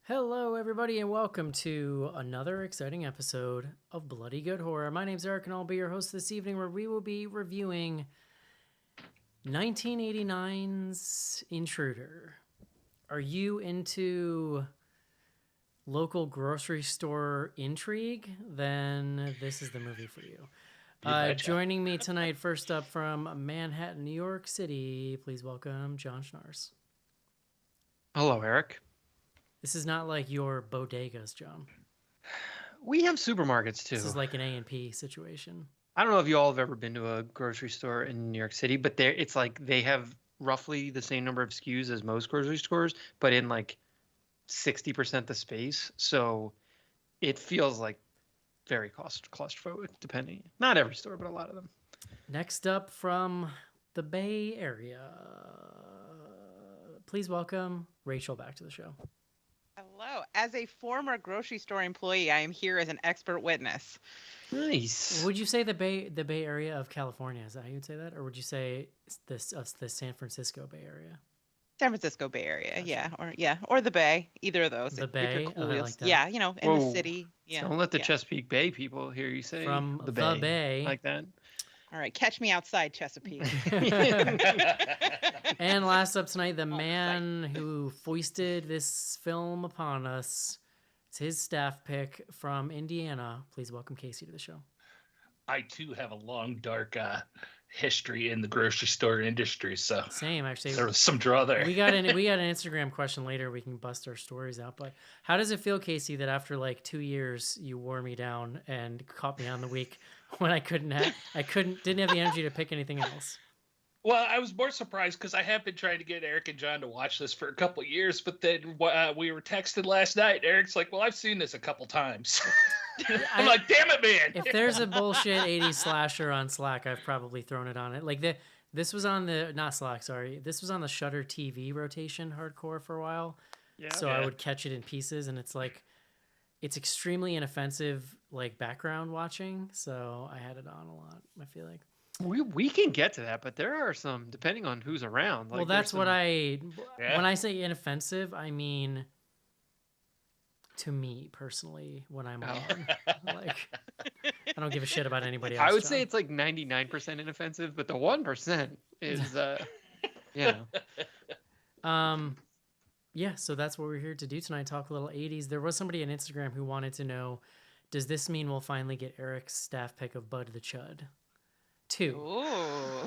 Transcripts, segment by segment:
Hello, everybody, and welcome to another exciting episode of Bloody Good Horror. My name's Eric, and I'll be your host this evening, where we will be reviewing 1989's Intruder. Are you into local grocery store intrigue? Then this is the movie for you. Joining me tonight, first up from Manhattan, New York City, please welcome John Schnars. Hello, Eric. This is not like your bodegas, John. We have supermarkets too. This is like an A&P situation. I don't know if you all have ever been to a grocery store in New York City, but it's like they have roughly the same number of SKUs as most grocery stores, but in like 60% the space. So it feels like very claustrophobic, depending. Not every store, but a lot of them. Next up from the Bay Area, please welcome Rachel back to the show. Hello. As a former grocery store employee, I am here as an expert witness. Nice. Would you say the Bay Area of California? Is that how you'd say that, or would you say the San Francisco Bay Area? San Francisco Bay Area, gotcha. or the Bay, either of those. The Bay, cool. I like that. Yeah, in the city. Yeah. Don't let the Chesapeake Bay people hear you say From the the Bay. Bay. Like that. All right, catch me outside, Chesapeake. And last up tonight, the man who foisted this film upon us. It's his staff pick from Indiana. Please welcome Casey to the show. I too have a long, dark history in the grocery store industry, so Same, actually. there was some draw there. We got an Instagram question later. We can bust our stories out. But how does it feel, Casey, that after like 2 years you wore me down and caught me on the week when I didn't have the energy to pick anything else? Well, I was more surprised because I have been trying to get Eric and John to watch this for a couple of years, but then we were texted last night. Eric's like, "Well, I've seen this a couple times." I'm like, "Damn it, man!" If there's a bullshit 80s slasher on Slack, I've probably thrown it on it. Like this was on the not Slack, sorry. This was on the Shudder TV rotation hardcore for a while. Yeah. So I would catch it in pieces, and it's extremely inoffensive, like background watching. So I had it on a lot. I feel like. We can get to that, but there are some, depending on who's around. Well, that's what when I say inoffensive, I mean to me personally when I'm on. Like, I don't give a shit about anybody else. I would John. say it's like 99% inoffensive, but the 1% is, yeah. Yeah, so that's what we're here to do tonight, talk a little 80s. There was somebody on Instagram who wanted to know, does this mean we'll finally get Eric's staff pick of Bud the Chud 2? Ooh.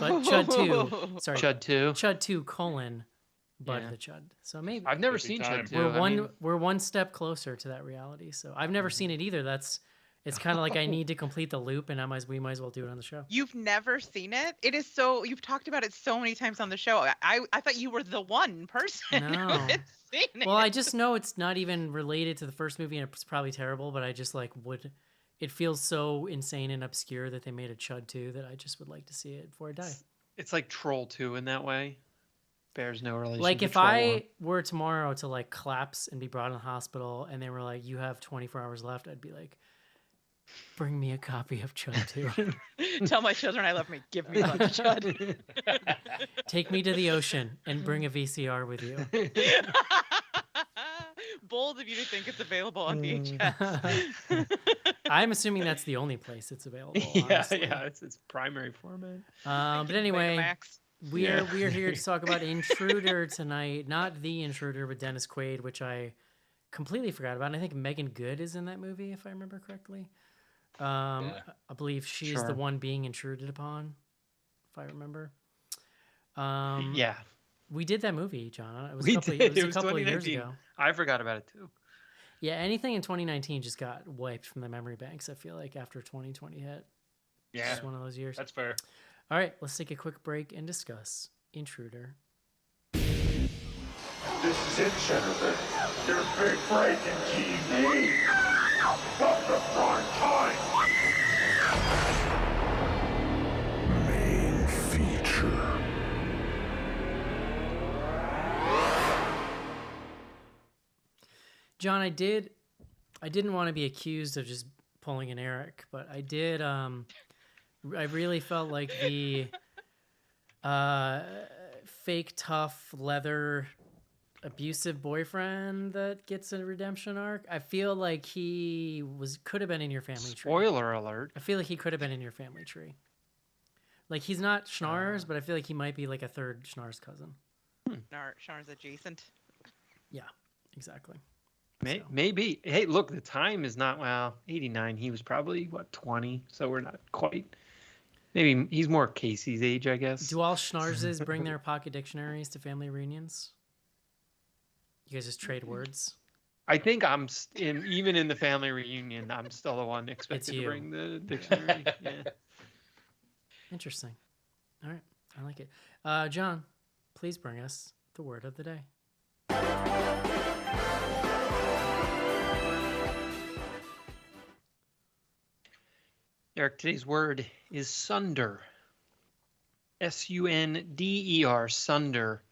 But Chud 2, sorry. Chud 2. Chud 2 : Bud the Chud. So maybe I've never Could be seen time. Chud 2. we're one step closer to that reality. So I've never seen it either. It's kind of like I need to complete the loop, and we might as well do it on the show. You've never seen it? It is so. You've talked about it so many times on the show. I thought you were the one person No. who had seen it. Well, I just know it's not even related to the first movie, and it's probably terrible, but I just it feels so insane and obscure that they made a Chud 2 that I just would like to see it before I die. It's like Troll 2 in that way. Bears no relation Like to if Troll I 1. were tomorrow to like collapse and be brought in the hospital and they were like, you have 24 hours left, I'd be like, bring me a copy of Chud 2. Tell my children I love me. Give me Bud the Chud. Take me to the ocean and bring a VCR with you. Bold of you to think it's available on VHS. I'm assuming that's the only place it's available. Yeah, honestly. it's primary format. But anyway, Max. we are here to talk about Intruder tonight. Not The Intruder with Dennis Quaid, which I completely forgot about. And I think Megan Good is in that movie, if I remember correctly. I believe she's the one being intruded upon, if I remember. Yeah. We did that movie, John. It was We a couple, did. It was a couple of years 2019. ago. I forgot about it too. Yeah, anything in 2019 just got wiped from the memory banks, I feel like, after 2020 hit. It's Yeah, just one of those years. that's fair. All right, let's take a quick break and discuss Intruder. This is it, Jennifer. Your big break in TV. From the prime time. Main feature. John, I didn't want to be accused of just pulling an Eric, but I did. I really felt like the fake tough leather abusive boyfriend that gets a redemption arc. I feel like he could have been in your family tree. Spoiler alert. I feel like he could have been in your family tree. Like he's not Schnars, but I feel like he might be like a third Schnars cousin. Sharn's adjacent. Yeah, exactly. So. Maybe. Hey, look, the time is not 89. He was probably 20, so we're not quite. Maybe he's more Casey's age, I guess. Do all Schnarses bring their pocket dictionaries to family reunions? You guys just trade words? I think even in the family reunion, I'm still the one expected to bring the dictionary. Yeah. Interesting. All right. I like it. John, please bring us the word of the day. Eric, today's word is sunder. S-U-N-D-E-R, sunder.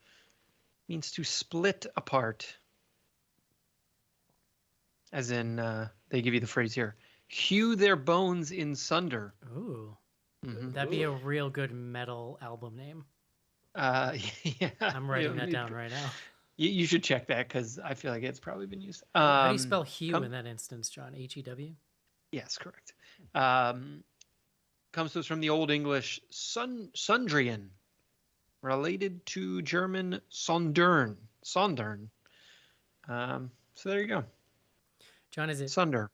Means to split apart. As in, they give you the phrase here, hew their bones in sunder. Ooh. Mm-hmm. That'd be a real good metal album name. Yeah. I'm writing that down right now. You should check that because I feel like it's probably been used. How do you spell hew in that instance, John? H-E-W? Yes, correct. Comes to us from the Old English sundrian, related to German sondern. So there you go. John, is it sunder?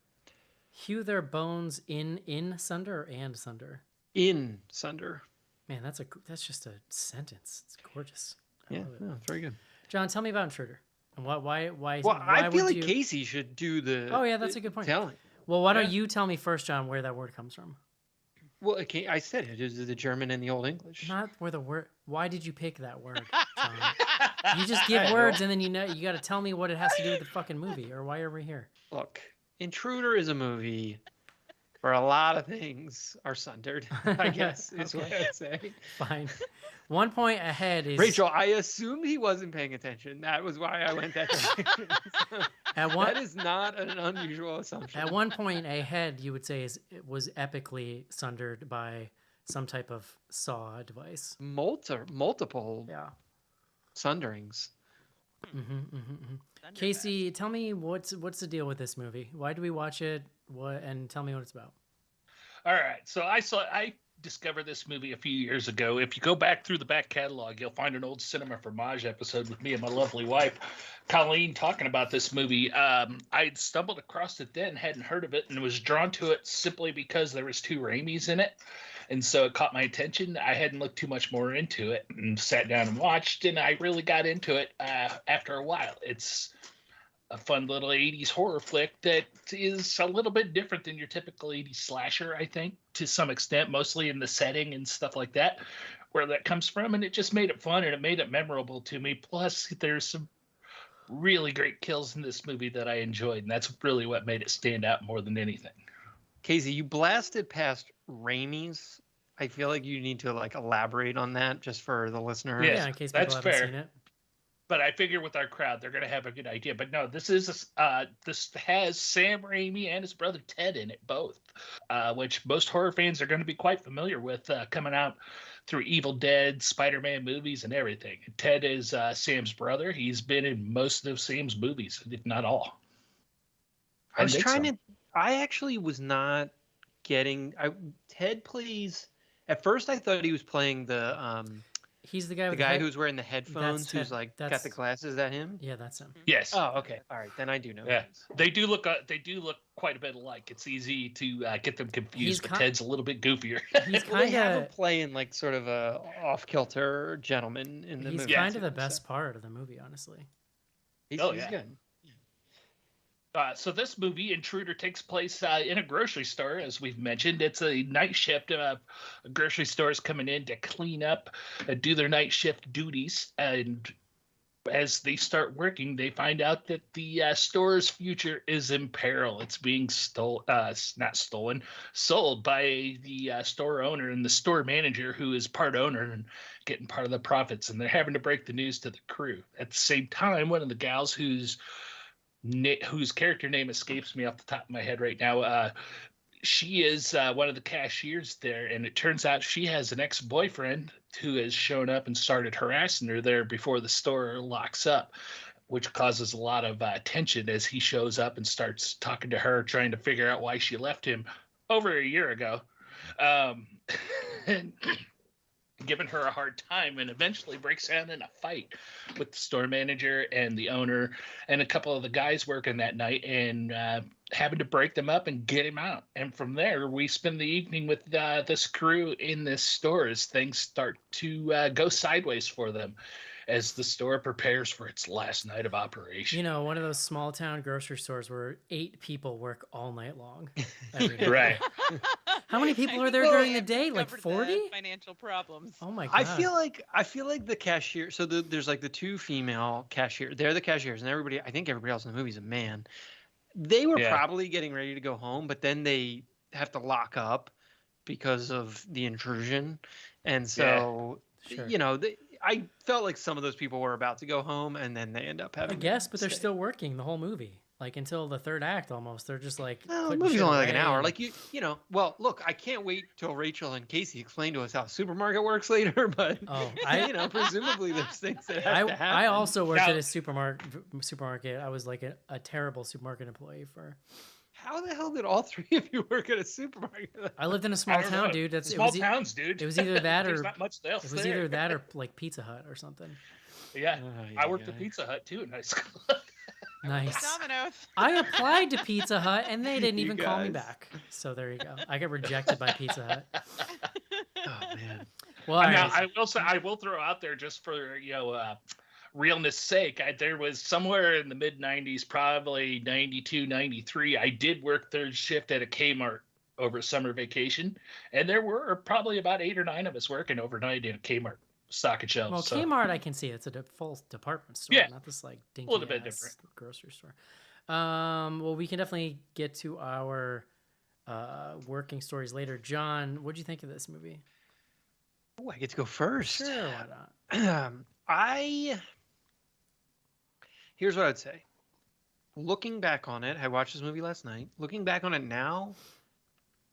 Hew their bones in sunder or and sunder? In sunder. Man, that's just a sentence. It's gorgeous. Yeah, very good. John, tell me about Intruder. And why Well, I feel like Casey should do the. Oh yeah, that's a good point. Well, why don't you tell me first, John, where that word comes from? Well, okay, I said it is the German and the Old English. Not where the word. Why did you pick that word, John? You just give words and then you got to tell me what it has to do with the fucking movie or why are we here? Look, Intruder is a movie where a lot of things are sundered, I guess, is what I'd say. Fine. 1 point ahead is... Rachel, I assumed he wasn't paying attention. That was why I went that direction. That is not an unusual assumption. At 1 point ahead, you would say it was epically sundered by some type of saw device. Multiple sunderings. Casey, tell me what's the deal with this movie? Why do we watch it? And tell me what it's about. All right, so I discovered this movie a few years ago. If you go back through the back catalog, you'll find an old Cinema Fromage episode with me and my lovely wife, Colleen, talking about this movie. I'd stumbled across it then, hadn't heard of it, and was drawn to it simply because there was 2 Raimis in it. And so it caught my attention. I hadn't looked too much more into it and sat down and watched, and I really got into it after a while. It's a fun little 80s horror flick that is a little bit different than your typical 80s slasher, I think, to some extent, mostly in the setting and stuff like that, where that comes from. And it just made it fun and it made it memorable to me. Plus, there's some really great kills in this movie that I enjoyed, and that's really what made it stand out more than anything. Casey, you blasted past Raimi's. I feel like you need to elaborate on that just for the listener. Yeah, in case people haven't seen it. But I figure with our crowd, they're going to have a good idea. But no, this has Sam Raimi and his brother Ted in it, both, which most horror fans are going to be quite familiar with, coming out through Evil Dead, Spider-Man movies, and everything. Ted is Sam's brother. He's been in most of Sam's movies, if not all. I actually was not getting. Ted plays. At first, I thought he was playing the. He's the guy. Who's wearing the headphones. Who's got the glasses. Is that him? Yeah, that's him. Yes. Oh, okay. All right, then I do know. Yeah, they do look quite a bit alike. It's easy to get them confused, but Ted's a little bit goofier. He's kind of playing sort of a off-kilter gentleman in the movie. He's kind of the best part of the movie, honestly. He's good. So this movie, Intruder, takes place in a grocery store, as we've mentioned. It's a night shift. Grocery stores coming in to clean up, do their night shift duties. And as they start working, they find out that the store's future is in peril. It's being sold by the store owner and the store manager, who is part owner and getting part of the profits. And they're having to break the news to the crew. At the same time, one of the gals whose character name escapes me off the top of my head right now. She is one of the cashiers there, and it turns out she has an ex-boyfriend who has shown up and started harassing her there before the store locks up. which causes a lot of tension as he shows up and starts talking to her, trying to figure out why she left him over a year ago. And giving her a hard time, and eventually breaks out in a fight with the store manager and the owner and a couple of the guys working that night, and having to break them up and get him out. And from there, we spend the evening with this crew in this store as things start to go sideways for them as the store prepares for its last night of operation. You know, one of those small town grocery stores where 8 people work all night long. Every day. Right. How many people are there Well, during the and day? Like covered the 40? financial problems. Oh my god. I feel like the cashier. So there's like the 2 female cashier. They're the cashiers, and everybody. I think everybody else in the movie is a man. They were probably getting ready to go home, but then they have to lock up because of the intrusion, and so Sure. you know, I felt like some of those people were about to go home, and then they end up I having. guess, but they're stay. still working the whole movie. Like until the 3rd act almost. They're just like Well, the putting movie's shit only like an away hour. and- Like you know. Well, look, I can't wait till Rachel and Casey explain to us how a supermarket works later. But Oh, you know, presumably there's things that have to happen. I also worked Now- at a supermarket. I was like a terrible supermarket employee for. How the hell did all 3 of you work at a supermarket? I lived in a I small don't town, know. dude. It Small was towns, dude. it was either that There's or not much else it was there. either that or like Pizza Hut or something. Yeah, Ay, I worked ay, at ay. Pizza Hut too in high school. Nice. Domino's. I applied to Pizza Hut and they didn't You even call me guys. back. So there you go. I got rejected by Pizza Hut. Oh man. Well, all Now, right. I will say, I will throw out there just for realness sake. There was somewhere in the mid '90s, probably '92, '93. I did work 3rd shift at a Kmart over summer vacation, and there were probably about 8 or 9 of us working overnight in a Kmart stocking shelves. Well, so. Kmart, I can see it's a full department store, Yeah. not this like dinky little bit ass different. grocery store. Well, we can definitely get to our working stories later. John, what'd you think of this movie? Oh, I get to go first. Sure, why not? Here's what I'd say. Looking back on it, I watched this movie last night. Looking back on it now,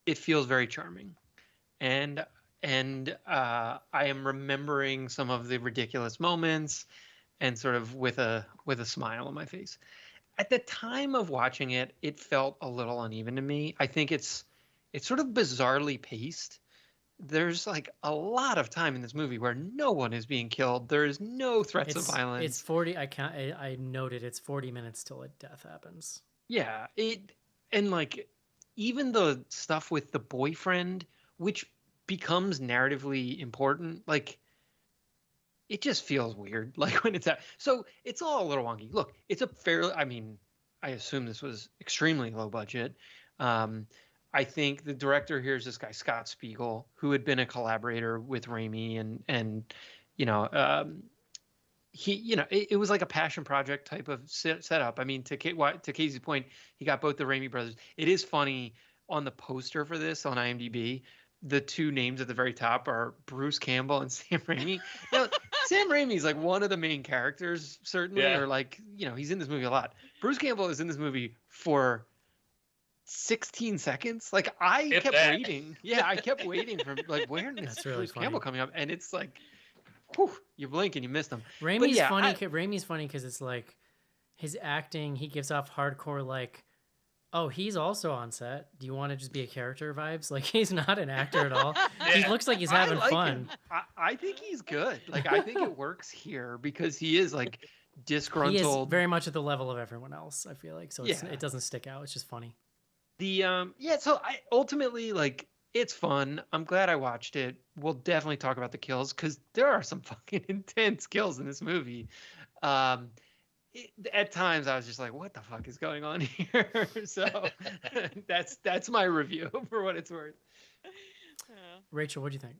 it feels very charming, and I am remembering some of the ridiculous moments, and sort of with a smile on my face. At the time of watching it, it felt a little uneven to me. I think it's sort of bizarrely paced. There's like a lot of time in this movie where no one is being killed. There is no threats of violence. It's 40. I noted it's 40 minutes till a death happens. Yeah, and like even the stuff with the boyfriend, which becomes narratively important, like it just feels weird. Like when it's at, so it's all a little wonky. Look, it's a fairly, I mean, I assume this was extremely low budget. I think the director here is this guy Scott Spiegel, who had been a collaborator with Raimi, and you know, he, you know, it was like a passion project type of setup. I mean, to Casey's point, he got both the Raimi brothers. It is funny on the poster for this on IMDb, the 2 names at the very top are Bruce Campbell and Sam Raimi. Now, Sam Raimi is like one of the main characters, certainly, Yeah. or like, you know, he's in this movie a lot. Bruce Campbell is in this movie for 16 seconds. Like I If kept that. waiting. Yeah, I kept waiting for like when is That's really Bruce funny. Campbell coming up? And it's like, whew, you blink and you missed him. Raimi's yeah, funny. I- Raimi's funny because it's like his acting. He gives off hardcore like, oh, he's also on set. Do you want to just be a character vibes? Like he's not an actor at all. He Yeah. looks like he's I having like fun. him. I think he's good. Like I think it works here because he is like He is disgruntled. very much at the level of everyone else. I feel like so Yeah. it doesn't stick out. It's just funny. Yeah, so I ultimately like it's fun. I'm glad I watched it. We'll definitely talk about the kills because there are some fucking intense kills in this movie. At times I was just like, what the fuck is going on here? So that's my review for what it's worth. Rachel, what do you think?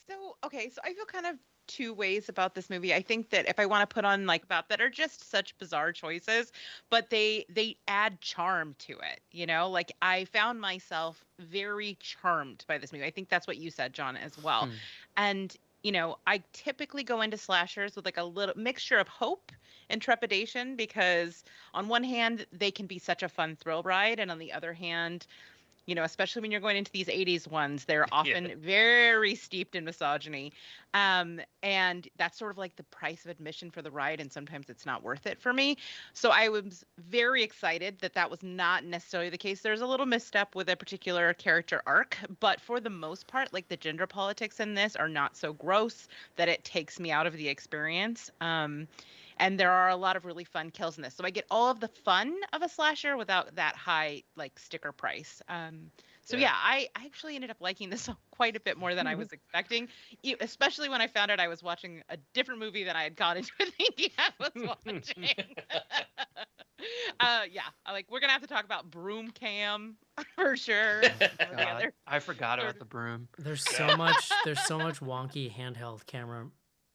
So, okay, so I feel kind of 2 ways about this movie. I think that if I want to put on like about that are just such bizarre choices, but they add charm to it, you know? Like I found myself very charmed by this movie. I think that's what you said, John, as well. And you know, I typically go into slashers with like a little mixture of hope and trepidation because on one hand, they can be such a fun thrill ride, and on the other hand, especially when you're going into these 80s ones, they're often very steeped in misogyny. And that's sort of like the price of admission for the ride, and sometimes it's not worth it for me. So I was very excited that that was not necessarily the case. There's a little misstep with a particular character arc, but for the most part, like the gender politics in this are not so gross that it takes me out of the experience. And there are a lot of really fun kills in this. So I get all of the fun of a slasher without that high like sticker price. So yeah, I actually ended up liking this quite a bit more than I was expecting, especially when I found out I was watching a different movie than I had gone into thinking I was watching. Yeah, we're gonna have to talk about Broom Cam for sure. God, I forgot about the broom. There's so much wonky handheld camera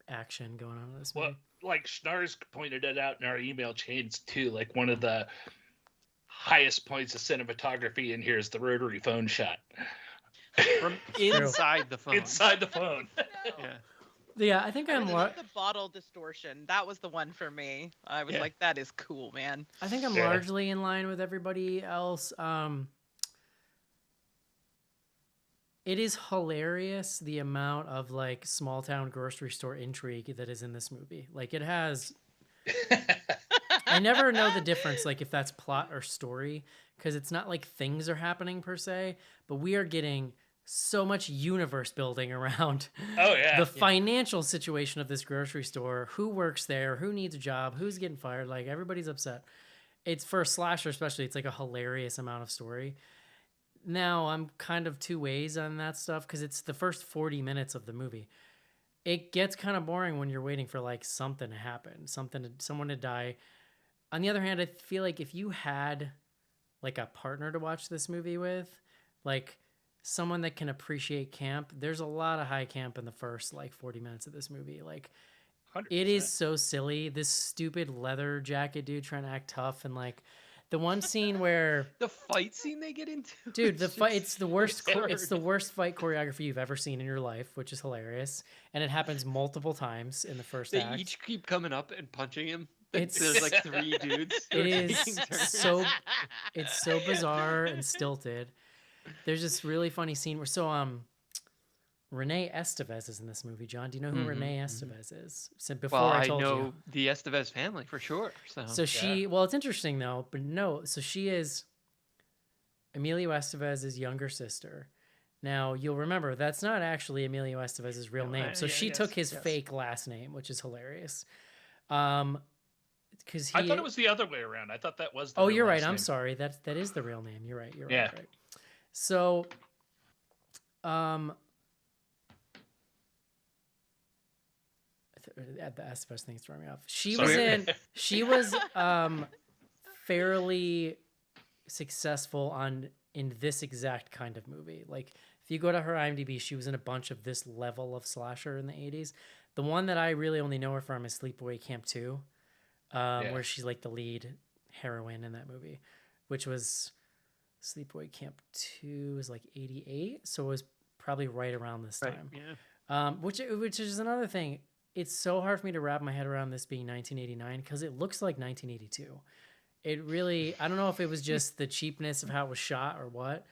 action going on in this movie. Well, like Schnars pointed it out in our email chains too. Like one of the highest points of cinematography in here is the rotary phone shot from inside the phone. Inside the phone. Yeah, I think I really love the bottle distortion. That was the one for me. I was like, that is cool, man. I think I'm largely in line with everybody else. It is hilarious the amount of like small town grocery store intrigue that is in this movie. Like it has I never know the difference like if that's plot or story, because it's not like things are happening per se, but we are getting so much universe building around the financial situation of this grocery store, who works there, who needs a job, who's getting fired, like everybody's upset. It's for a slasher especially, it's like a hilarious amount of story. Now I'm kind of two ways on that stuff because it's the first 40 minutes of the movie. It gets kind of boring when you're waiting for like something to happen, someone to die. On the other hand, I feel like if you had like a partner to watch this movie with, like someone that can appreciate camp, there's a lot of high camp in the first like 40 minutes of this movie. Like 100%. It is so silly. This stupid leather jacket dude trying to act tough, and like the one scene where the fight scene they get into, dude, the fight, it's the worst it's the worst fight choreography you've ever seen in your life, which is hilarious, and it happens multiple times in the first act. They each keep coming up and punching him. There's like 3 dudes. It is so bizarre and stilted. There's this really funny scene where Renee Estevez is in this movie. John, do you know who Renee Estevez is? So before I told you, the Estevez family for sure. So she, well, it's interesting though, but no. So she is Emilio Estevez's younger sister. Now you'll remember that's not actually Emilio Estevez's real name. So she took his fake last name, which is hilarious. Because I thought it was the other way around. I thought that was. You're right. I'm sorry. That is the real name. You're right. Right. So, the Estevez thing's throwing me off. She was fairly successful in this exact kind of movie. Like if you go to her IMDb, she was in a bunch of this level of slasher in the 80s. The one that I really only know her from is Sleepaway Camp 2, where she's like the lead heroine in that movie, which was Sleepaway Camp 2 is like 88, so it was probably right around this time. Which is another thing. It's so hard for me to wrap my head around this being 1989 because it looks like 1982. It really, I don't know if it was just the cheapness of how it was shot or what,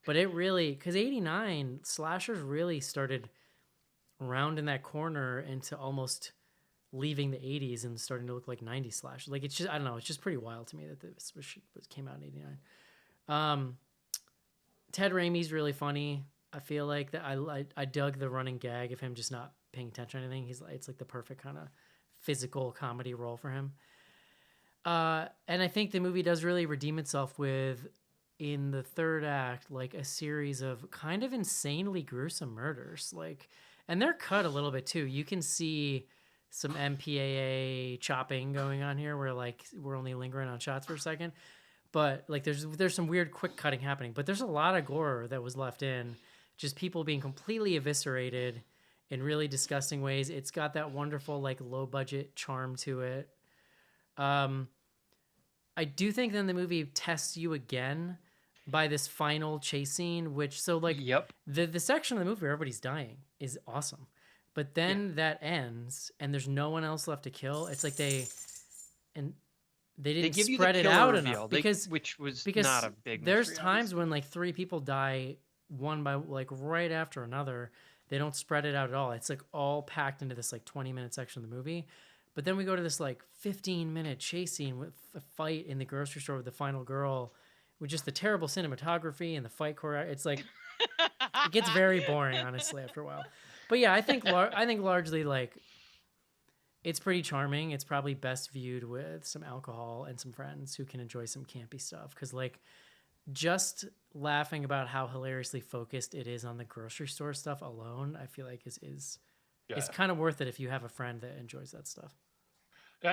but it really, because 89 slashers really started rounding that corner into almost leaving the 80s and starting to look like 90s slashers. Like it's just, I don't know, it's just pretty wild to me that this came out in 89. Ted Raimi's really funny. I feel like that I dug the running gag of him just not paying attention to anything. It's like the perfect kind of physical comedy role for him. And I think the movie does really redeem itself with, in the third act, like a series of kind of insanely gruesome murders. Like, and they're cut a little bit too. You can see some MPAA chopping going on here where like we're only lingering on shots for a second. But like there's some weird quick cutting happening. But there's a lot of gore that was left in. Just people being completely eviscerated in really disgusting ways. It's got that wonderful like low budget charm to it. I do think then the movie tests you again by this final chase scene, which the section of the movie where everybody's dying is awesome. But then that ends and there's no one else left to kill. It's like they They didn't give you the spread it killer out reveal, enough because which was because not a big there's mystery, times obviously. when like 3 people die one by like right after another. They don't spread it out at all. It's like all packed into this like 20-minute section of the movie. But then we go to this like 15-minute chase scene with a fight in the grocery store with the final girl, with just the terrible cinematography and the fight choreo. It's like it gets very boring, honestly, after a while. But yeah, I think largely like it's pretty charming. It's probably best viewed with some alcohol and some friends who can enjoy some campy stuff. Because like just laughing about how hilariously focused it is on the grocery store stuff alone, I feel like is kind of worth it if you have a friend that enjoys that stuff.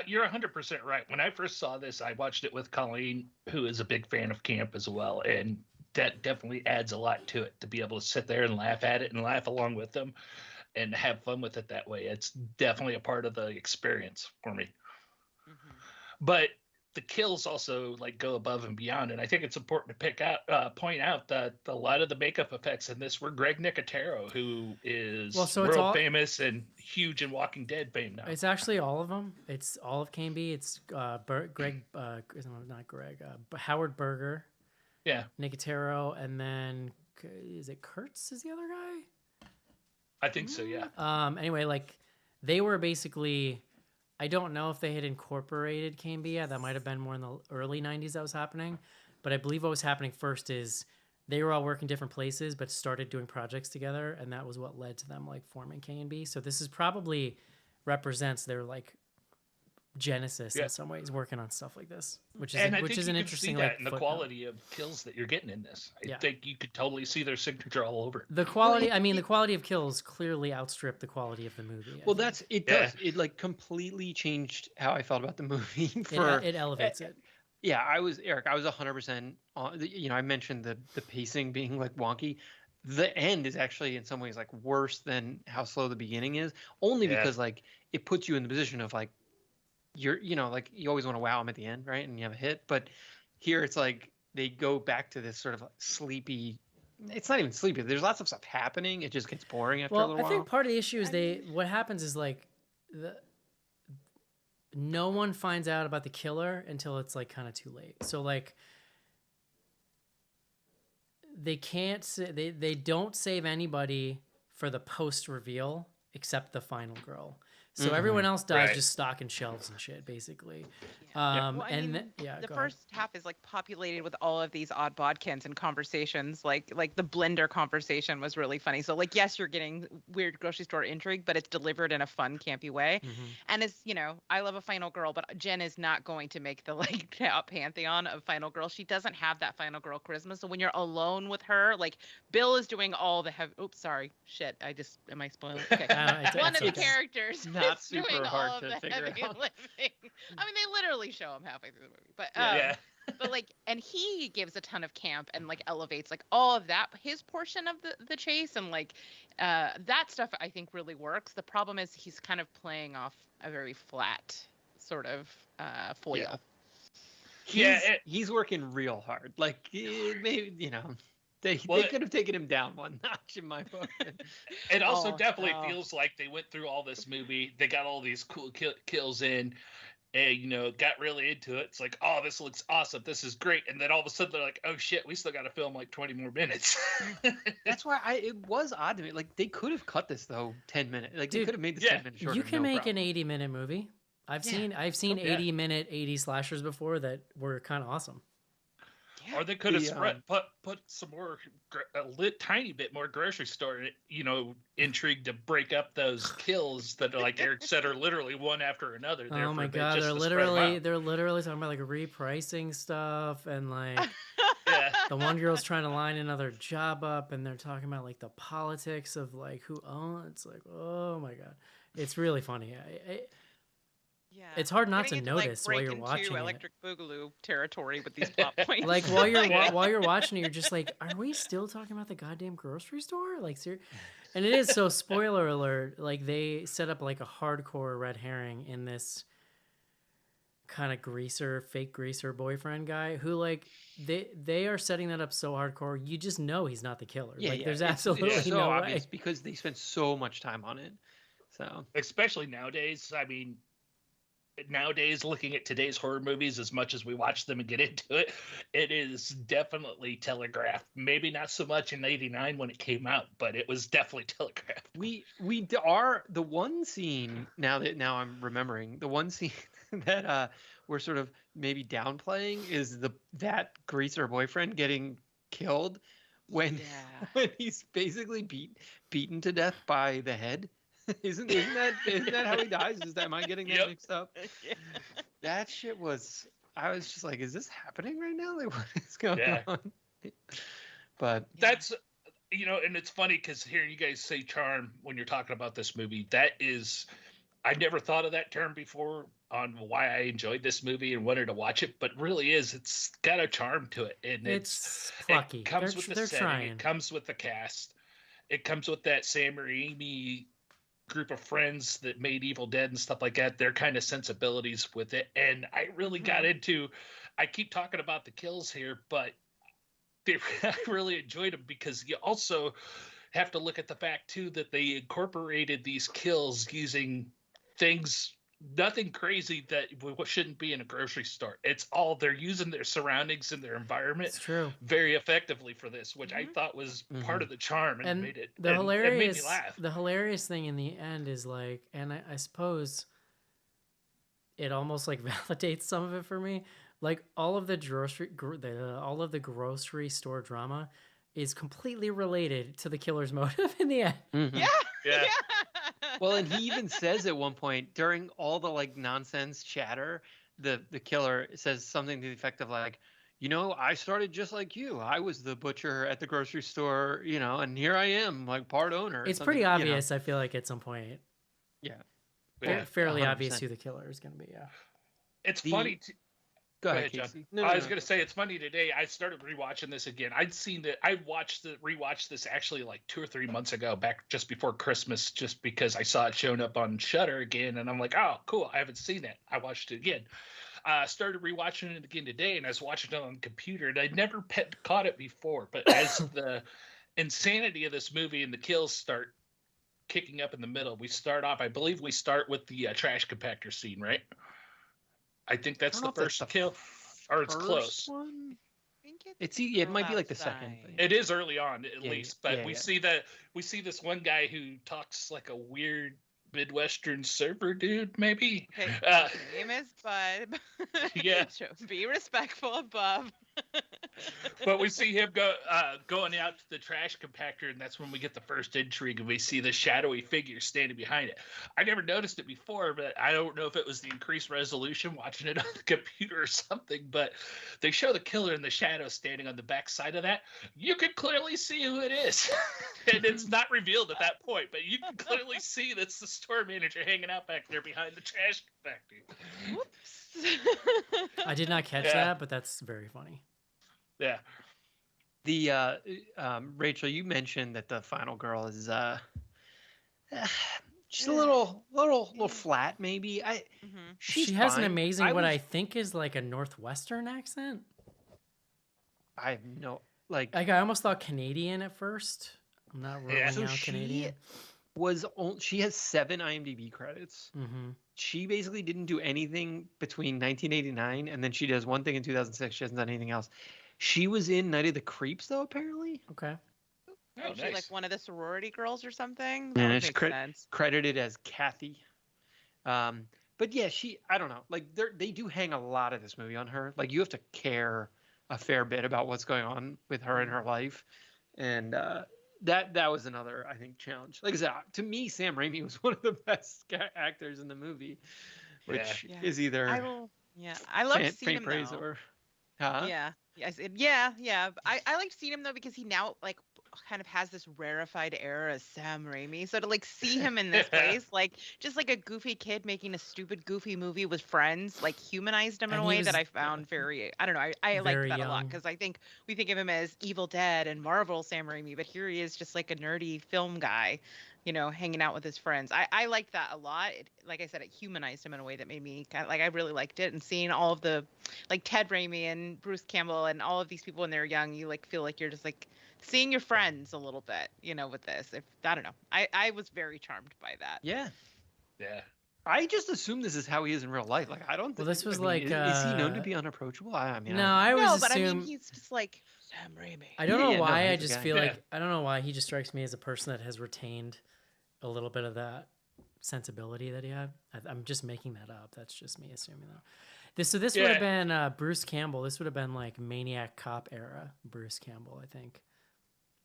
You're 100% right. When I first saw this, I watched it with Colleen, who is a big fan of camp as well, and that definitely adds a lot to it to be able to sit there and laugh at it and laugh along with them and have fun with it that way. It's definitely a part of the experience for me. Mhm. But the kills also like go above and beyond, and I think it's important to point out that a lot of the makeup effects in this were Greg Nicotero, who is Well, so it's world all- famous and huge in Walking Dead fame now. It's actually all of them. It's all of Canby. It's Greg, not Greg, Howard Berger, Yeah, Nicotero, and then is it Kurtz is the other guy? I think so. Yeah. Anyway, like they were basically, I don't know if they had incorporated Canby yet. That might have been more in the early 90s that was happening. But I believe what was happening first is they were all working different places, but started doing projects together. And that was what led to them like forming K&B. So this is probably represents their like genesis in some ways, working on stuff like this, which is And I which think is you an can interesting see that like in the footnote. quality of kills that you're getting in this. I Yeah. think you could totally see their signature all over. The quality, I mean, the quality of kills clearly outstripped the quality of the movie. Well, does. Yeah. It like completely changed how I felt about the movie. It elevates it. Yeah, I was 100% on. I mentioned the pacing being like wonky. The end is actually in some ways like worse than how slow the beginning is, only Yeah. because like it puts you in the position of like you're like you always want to wow them at the end, right? And you have a hit, but here it's like they go back to this sort of like sleepy. It's not even sleepy. There's lots of stuff happening. It just gets boring after a Well, little I while. think part of the issue is what happens is like no one finds out about the killer until it's like kind of too late. So like they they don't save anybody for the post reveal except the final girl. So everyone else dies Right. just stocking shelves and shit, basically. Well, I And mean, yeah, the go ahead. first half is like populated with all of these odd bodkins and conversations. Like the blender conversation was really funny. So like, yes, you're getting weird grocery store intrigue, but it's delivered in a fun, campy way. And it's I love a final girl, but Jen is not going to make the like top pantheon of final girl. She doesn't have that final girl charisma. So when you're alone with her, like Bill is doing all the heavy. Oops, sorry, shit. Am I spoiling? Okay. One of the characters Not is doing super all hard of to the figure heavy out. lifting. I mean, they literally show him halfway through the movie, but Yeah. but like, and he gives a ton of camp and like elevates like all of that his portion of the chase, and like that stuff I think really works. The problem is he's kind of playing off a very flat sort of foil. Yeah. Yeah, He's working real hard. Like maybe they Well, could have taken him down one notch in my book. It also Oh, definitely no. feels like they went through all this movie. They got all these cool kills in, and got really into it. It's like, oh, this looks awesome. This is great. And then all of a sudden they're like, oh shit, we still got to film like 20 more minutes. That's why it was odd to me. Like they could have cut this though 10 minutes. Like they Dude, could have made this yeah. 10 minutes shorter. You can no make problem. an 80-minute movie. I've seen Yeah. 80-minute 80 slashers before that were kind of awesome. Or they could have The, put some more, tiny bit more grocery store, intrigue to break up those kills that, like Eric said, are literally one after another. There Oh for my a bit, god, just they're to spread 'em literally out. talking about like repricing stuff and like Yeah. the one girl's trying to line another job up and they're talking about like the politics of like who owns. It's like, oh my god, it's really funny. Yeah, It's hard not Getting to into, notice like, while break you're into watching it. Electric Boogaloo territory with these plot points. Like while you're watching it, you're just like, are we still talking about the goddamn grocery store? Like, and it is so. Spoiler alert! Like they set up like a hardcore red herring in this kind of fake greaser boyfriend guy who like they are setting that up so hardcore. You just know he's not the killer. Yeah, like yeah. there's It's absolutely so no obvious way. because they spent so much time on it. So Especially nowadays. I mean, nowadays, looking at today's horror movies, as much as we watch them and get into it, it is definitely telegraphed. Maybe not so much in '89 when it came out, but it was definitely telegraphed. Are the one scene now I'm remembering the one scene that we're sort of maybe downplaying is that greaser boyfriend getting killed when Yeah. when he's basically beaten to death by the head. Isn't that how he dies? Am I getting that Yep. mixed up? Yeah. That shit was. I was just like, is this happening right now? Like, what is going Yeah. on? But That's, and it's funny because hearing you guys say charm when you're talking about this movie, I never thought of that term before on why I enjoyed this movie and wanted to watch it, but really it's got a charm to it. And It's plucky. it comes They're- with the they're setting, trying. it comes with the cast, it comes with that Sam Raimi group of friends that made Evil Dead and stuff like that, their kind of sensibilities with it. And I really got into, I keep talking about the kills here, but I really enjoyed them because you also have to look at the fact too that they incorporated these kills using things, nothing crazy that shouldn't be in a grocery store. It's all, they're using their surroundings and their environment It's true. very effectively for this, which I thought was part of the charm and, And made it the and hilarious made me laugh. the hilarious thing in the end is like, and I suppose it almost like validates some of it for me. Like all of the all of the grocery store drama is completely related to the killer's motive in the end. Yeah. Yeah. Well, and he even says at one point during all the like nonsense chatter, the killer says something to the effect of like, I started just like you. I was the butcher at the grocery store, and here I am, like part owner. or It's something, pretty obvious, I feel like, at some point. Yeah. Fairly 100%. obvious who the killer is going to be, yeah. It's The- funny. Go Go ahead, ahead, John. Casey. No, I no, was no. gonna say it's funny today. I started rewatching this again. I'd seen that. I rewatched this actually like 2 or 3 months ago, back just before Christmas, just because I saw it showing up on Shudder again, and I'm like, oh, cool. I haven't seen it. I watched it again. Started rewatching it again today, and I was watching it on the computer, and I'd never caught it before. But as the insanity of this movie and the kills start kicking up in the middle, I believe we start with the trash compactor scene, right? I think that's the first kill, or it's close. One? I think It might be like the second outside. thing. It is early on, at Yeah, least, but yeah, we yeah. see this one guy who talks like a weird Midwestern surfer dude, maybe. Okay, Uh, his name is Bud. Yeah. So be respectful above. But we see him going out to the trash compactor, and that's when we get the first intrigue, and we see the shadowy figure standing behind it. I never noticed it before, but I don't know if it was the increased resolution watching it on the computer or something, but they show the killer in the shadow standing on the back side of that. You can clearly see who it is. And it's not revealed at that point, but you can clearly see that's the store manager hanging out back there behind the trash compactor. Whoops. I did not catch Yeah. that, but that's very funny. Yeah. The Rachel, you mentioned that the final girl is she's a little flat, maybe. Mhm. She's She has an fine. amazing, what was- I think is like a Northwestern accent. I have no like. Like I almost thought Canadian at first. I'm not ruling Yeah. So out she Canadian. she has 7 IMDb credits. Mm-hmm. She basically didn't do anything between 1989 and then she does one thing in 2006. She hasn't done anything else. She was in Night of the Creeps though, apparently. Okay. Oh, Is she nice. like one of the sorority girls or something? Yeah, That would it's make sense. credited as Kathy. But yeah, I don't know. Like they do hang a lot of this movie on her. Like you have to care a fair bit about what's going on with her in her life, and that was another, I think, challenge. Like I said, to me, Sam Raimi was one of the best actors in the movie, which Yeah. is either I love seeing faint him praise though. or huh? Yeah. But I liked seeing him though because he now like kind of has this rarefied air as Sam Raimi. So to like see him in this place, like just like a goofy kid making a stupid goofy movie with friends, like humanized him in And a he way was that I found very, I don't know, I like very that a lot young. because I think we think of him as Evil Dead and Marvel Sam Raimi, but here he is just like a nerdy film guy, hanging out with his friends. I liked that a lot. Like I said, it humanized him in a way that made me kind of like, I really liked it. And seeing all of the, like Ted Raimi and Bruce Campbell and all of these people when they're young, you like feel like you're just like seeing your friends a little bit, with this. I don't know. I was very charmed by that. Yeah. Yeah. I just assume this is how he is in real life. Like, I don't. Well, this was I mean, like, is he known to be unapproachable? I mean, no, I I No, always but I assume. mean, he's just like Sam Raimi. I don't Yeah, know yeah, no, why. I he's a just guy. feel Yeah. like I don't know why he just strikes me as a person that has retained a little bit of that sensibility that he had. I'm just making that up. That's just me assuming that. This would have been Bruce Campbell. This would have been like Maniac Cop era Bruce Campbell, I think.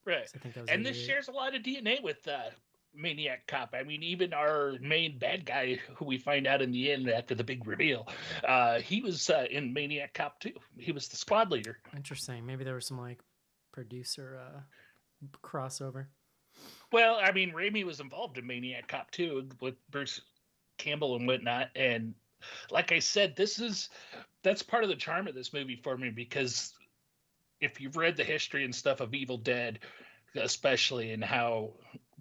Right. 'Cause I think that was And this 88. shares a lot of DNA with Maniac Cop. I mean, even our main bad guy, who we find out in the end after the big reveal, he was in Maniac Cop too. He was the squad leader. Interesting. Maybe there was some like producer crossover. Well, I mean, Raimi was involved in Maniac Cop too with Bruce Campbell and whatnot. And like I said, that's part of the charm of this movie for me, because if you've read the history and stuff of Evil Dead, especially, and how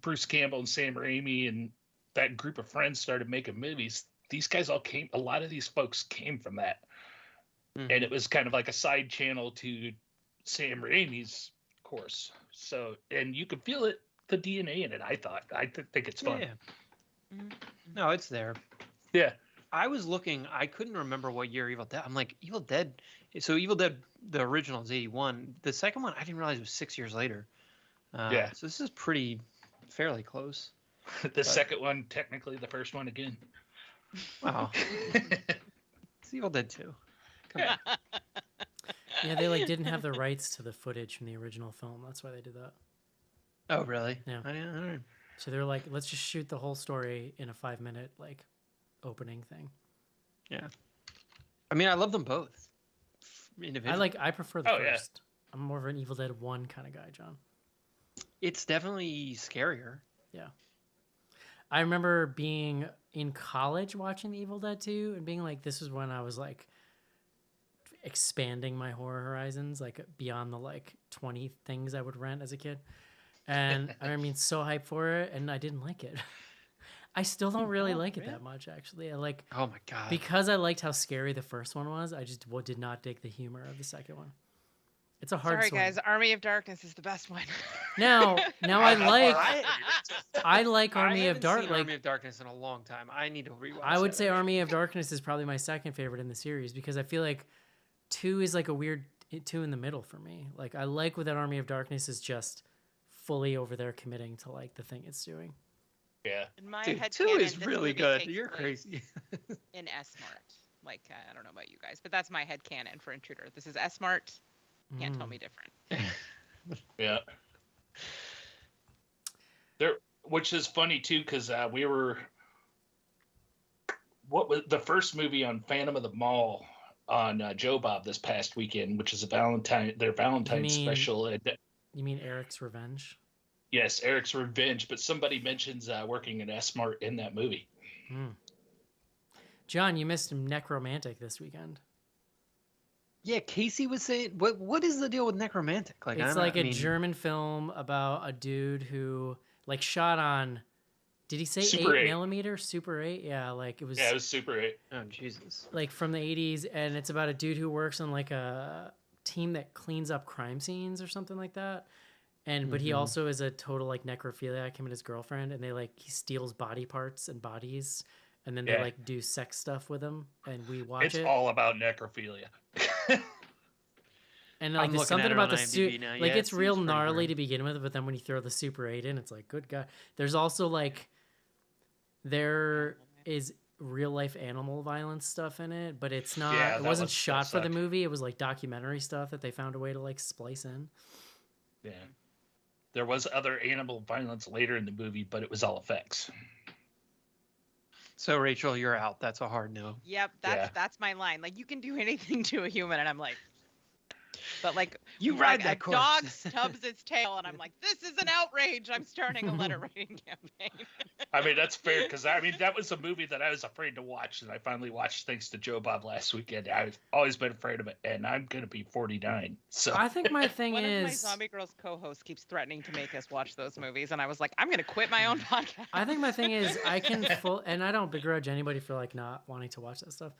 Bruce Campbell and Sam Raimi and that group of friends started making movies, these guys a lot of these folks came from that. Mhm. And it was kind of like a side channel to Sam Raimi's course. So, and you could feel the DNA in it. I think it's fun. Yeah. Mhm. No, it's there. Yeah. I was looking. I couldn't remember what year Evil Dead. I'm like, Evil Dead. So Evil Dead, the original is 81. The second one, I didn't realize it was 6 years later. Yeah. So this is fairly close. The second one, technically the first one again. Wow. It's Evil Dead 2. Come on. Yeah, they like didn't have the rights to the footage from the original film. That's why they did that. Oh, really? Yeah. I don't know. So they're like, let's just shoot the whole story in a 5-minute like opening thing. Yeah. I mean, I love them both. Individually. I prefer the Oh, yeah. first. I'm more of an Evil Dead 1 kind of guy, John. It's definitely scarier. I remember being in college watching the Evil Dead 2 and being like, this was when I was like expanding my horror horizons, like beyond the like 20 things I would rent as a kid. And I mean, so hyped for it, and I didn't like it. I still don't really like it that much, actually. I like, Oh my god. because I liked how scary the first one was, I just did not dig the humor of the second one. It's a hard Sorry, swing. guys. Army of Darkness is the best one. Now I like I I like Army of haven't Dark. seen Like Army of Darkness in a long time. I need to rewatch. I would that, say actually. Army of Darkness is probably my second favorite in the series, because I feel like 2 is like a weird 2 in the middle for me. Like I like what that Army of Darkness is just fully over there committing to like the thing it's doing. Yeah. In my Dude, head 2 canon, is this really movie good. takes You're place crazy. in S-Mart. Like, I don't know about you guys, but that's my head canon for Intruder. This is S-Mart. Can't tell me different. Yeah. Which is funny too, because what was the first movie on Phantom of the Mall on Joe Bob this past weekend, which is their Valentine's mean- special. And, You mean Eric's Revenge? yes, Eric's Revenge, but somebody mentions working in S-Mart in that movie. John, you missed Necromantic this weekend. Yeah, Casey was saying, what is the deal with Necromantic? Like, It's I like a mean, German film about a dude who like shot on, did he say Super 8 8. millimeter? Super 8? Yeah, like it was, Yeah, it was Super 8. Oh Jesus. like from the 80s, and it's about a dude who works on like a team that cleans up crime scenes or something like that. And but he also is a total like necrophiliac, him and his girlfriend, and he steals body parts and bodies, and then they Yeah. like do sex stuff with him, and we watch It's it. all about necrophilia. And I'm like there's looking something at it about on the IMDb suit, now. like Yeah, it it's real seems pretty gnarly grim. to begin with, but then when you throw the Super 8 in, it's like, good God. There's also like, there is real life animal violence stuff in it, but it's not, Yeah, it that wasn't that shot for the sucked. movie. It was like documentary stuff that they found a way to like splice in. Yeah. There was other animal violence later in the movie, but it was all effects. So Rachel, you're out. That's a hard no. Yep, Yeah. that's my line. Like, you can do anything to a human, and I'm like, but like, You like, ride that a course. dog stubs its tail, and I'm like, this is an outrage. I'm starting a letter writing campaign. I mean, that's fair, because I mean, that was a movie that I was afraid to watch, and I finally watched thanks to Joe Bob last weekend. I've always been afraid of it, and I'm going to be 49. So I think my thing One of my is, Zombie Girls co-hosts keeps threatening to make us watch those movies, and I was like, I'm gonna quit my own podcast. I think my thing is, I can and I don't begrudge anybody for like not wanting to watch that stuff.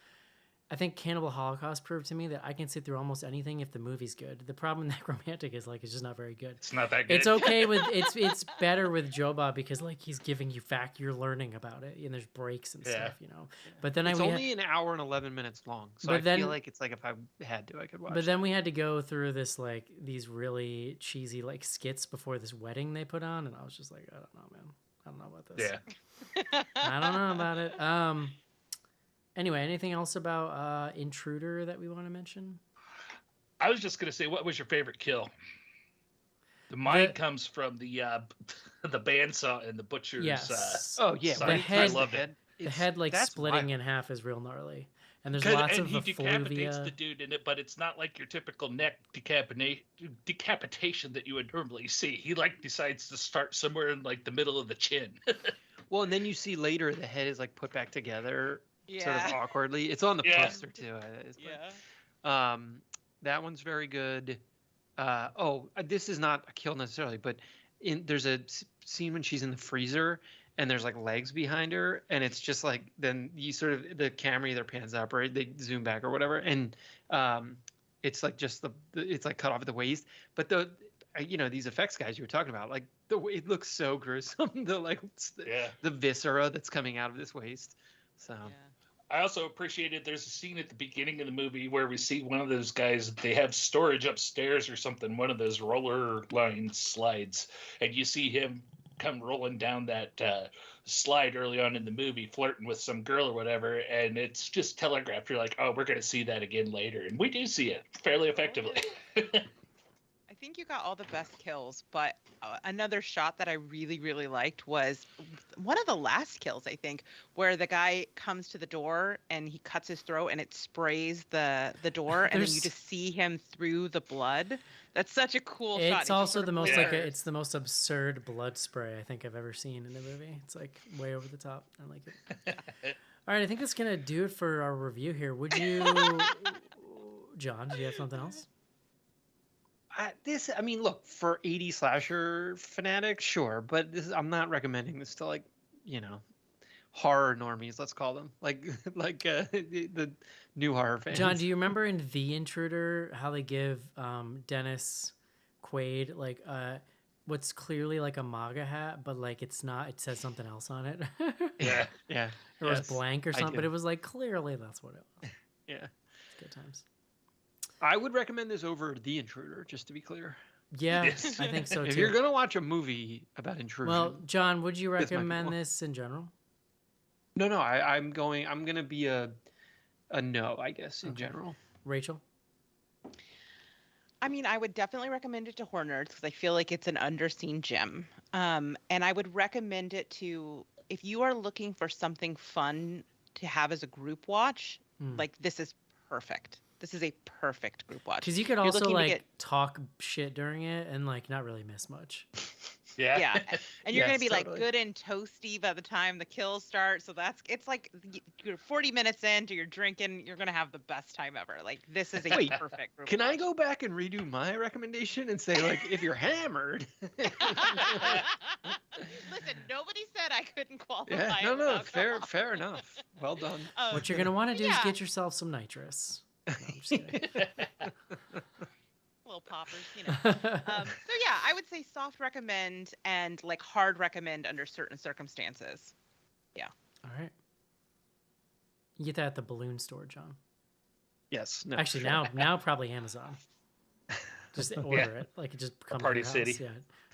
I think Cannibal Holocaust proved to me that I can sit through almost anything if the movie's good. The problem with Necromantic is like it's just not very good. It's not that good. It's okay with it's better with Joe Bob because like he's giving you you're learning about it and there's breaks and Yeah. stuff, But then It's we only an hour and 11 minutes long, so But I then- feel like it's like if I had to, I could watch. but then we had to go through this like these really cheesy like skits before this wedding they put on, and I was just like, I don't know, man. I don't know about this. Yeah. I don't know about it. Anyway, anything else about Intruder that we want to mention? I was just gonna say, what was your favorite kill? Mine The- comes from the bandsaw and the butcher's. Yes. Oh yeah, side. The when he head- cuts I loved it. The head like that's splitting wild. in half is real gnarly, and there's 'Cause- lots and of he decapitates the effluvia. dude in it, but it's not like your typical neck decapitation that you would normally see. He like decides to start somewhere in like the middle of the chin. Well, and then you see later the head is like put back together, sort of Yeah. awkwardly. It's on the Yeah. poster too. It's Yeah. that one's very good. This is not a kill necessarily, but there's a scene when she's in the freezer and there's like legs behind her, and it's just like then you sort of the camera either pans up or they zoom back or whatever, and it's like just it's like cut off at the waist. But these effects guys you were talking about, like it looks so gruesome. Yeah. The viscera that's coming out of this waist. So. Yeah. I also appreciated there's a scene at the beginning of the movie where we see one of those guys, they have storage upstairs or something, one of those roller line slides, and you see him come rolling down that slide early on in the movie, flirting with some girl or whatever, and it's just telegraphed. You're like, oh, we're going to see that again later. And we do see it fairly effectively. I think you got all the best kills, but another shot that I really, really liked was one of the last kills, I think, where the guy comes to the door and he cuts his throat and it sprays the door, and then you There's- just see him through the blood. That's such a cool shot. It's just also sort the of most Yeah. it's the most absurd blood spray I think I've ever seen in a movie. It's like way over the top. I like it. All right, I think that's gonna do it for our review here. Would you, John? Do you have something else? I mean, look, for 80 slasher fanatics, sure, but I'm not recommending this to horror normies, let's call them, like the new horror fans. John, do you remember in The Intruder how they give Dennis Quaid like what's clearly like a MAGA hat, but like it's not? It says something else on it. Yeah. Yeah, Or it was yes, blank or I something, but do. it was like clearly that's what it was. yeah. It's good times. I would recommend this over The Intruder, just to be clear. Yeah, Yes. I think so If too. you're gonna watch a movie about intrusion, Well, John, would you This might be recommend one. this in general? no, I'm gonna be a no, I guess, in Okay. general. Rachel? I mean, I would definitely recommend it to horror nerds because I feel like it's an underseen gem. And I would recommend it to, if you are looking for something fun to have as a group watch, Hmm. like this is perfect. This is a perfect group watch. Because you could You're also looking to like get- talk shit during it and like not really miss much. Yeah. Yeah. And you're going Yes, to be like totally. good and toasty by the time the kills start. So it's like you're 40 minutes into your drinking, you're going to have the best time ever. Like this is a Wait, perfect group Can I watch. go back and redo my recommendation and say, like, if you're hammered? Listen, nobody said I couldn't qualify. Yeah, as no, alcohol. fair enough. Well done. What you're gonna want to do is yeah. get yourself some nitrous. No, I'm just kidding. Little poppers, So yeah, I would say soft recommend and like hard recommend under certain circumstances. All right. You get that at the balloon store, John. Yes. No, Actually, sure. now probably Amazon. Just order it. Like it just comes Party to your City. house. Yeah.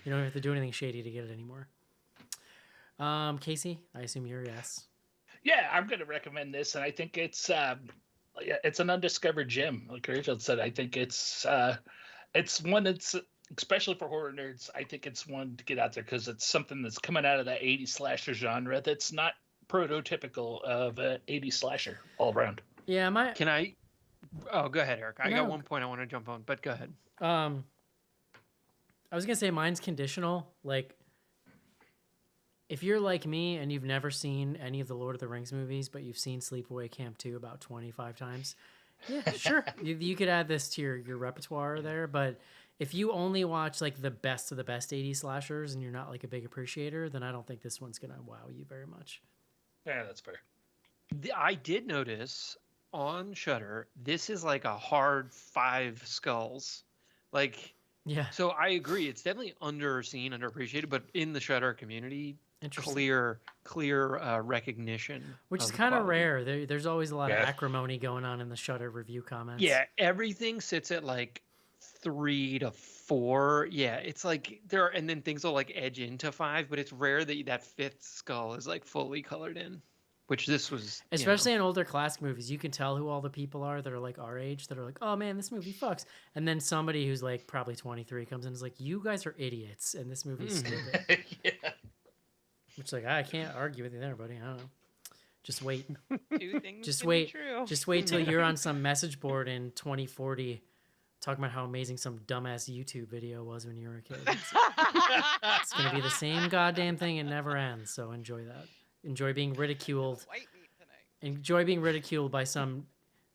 You don't have to do anything shady to get it anymore. Casey, I assume you're a yes. Yeah, I'm going to recommend this, and I think it's an undiscovered gem. Like Rachel said, I think it's one that's, especially for horror nerds, I think it's one to get out there because it's something that's coming out of that 80s slasher genre that's not prototypical of an 80s slasher all around. Yeah, Can I? Oh, go ahead, Eric. I got No. one point I want to jump on, but go ahead. I was gonna say mine's conditional. Like, if you're like me and you've never seen any of the Lord of the Rings movies, but you've seen Sleepaway Camp 2 about 25 times, yeah, sure, you could add this to your repertoire there. But if you only watch like the best of the best 80s slashers and you're not like a big appreciator, then I don't think this one's gonna wow you very much. Yeah, that's fair. I did notice on Shudder, this is like a hard 5 skulls. Like, Yeah. so I agree. It's definitely underseen, underappreciated, but in the Shudder community, Interesting. clear recognition. Which is of the kind of quality. rare. There's always a lot of Yeah. acrimony going on in the Shutter review comments. Yeah, everything sits at like 3 to 4. Yeah, it's like there, and then things will like edge into 5, but it's rare that that 5th skull is like fully colored in, which this was. Especially in older classic movies, you can tell who all the people are that are like our age that are like, oh man, this movie fucks. And then somebody who's like probably 23 comes in and is like, you guys are idiots and this movie's stupid. Yeah. Which like I can't argue with you there, buddy. I don't know. Just wait. Two things Just can wait. Be true. Just wait till you're on some message board in 2040 talking about how amazing some dumbass YouTube video was when you were a kid. It's gonna be the same goddamn thing. It never ends. So enjoy that. Enjoy being ridiculed. White meat tonight. Enjoy being ridiculed by some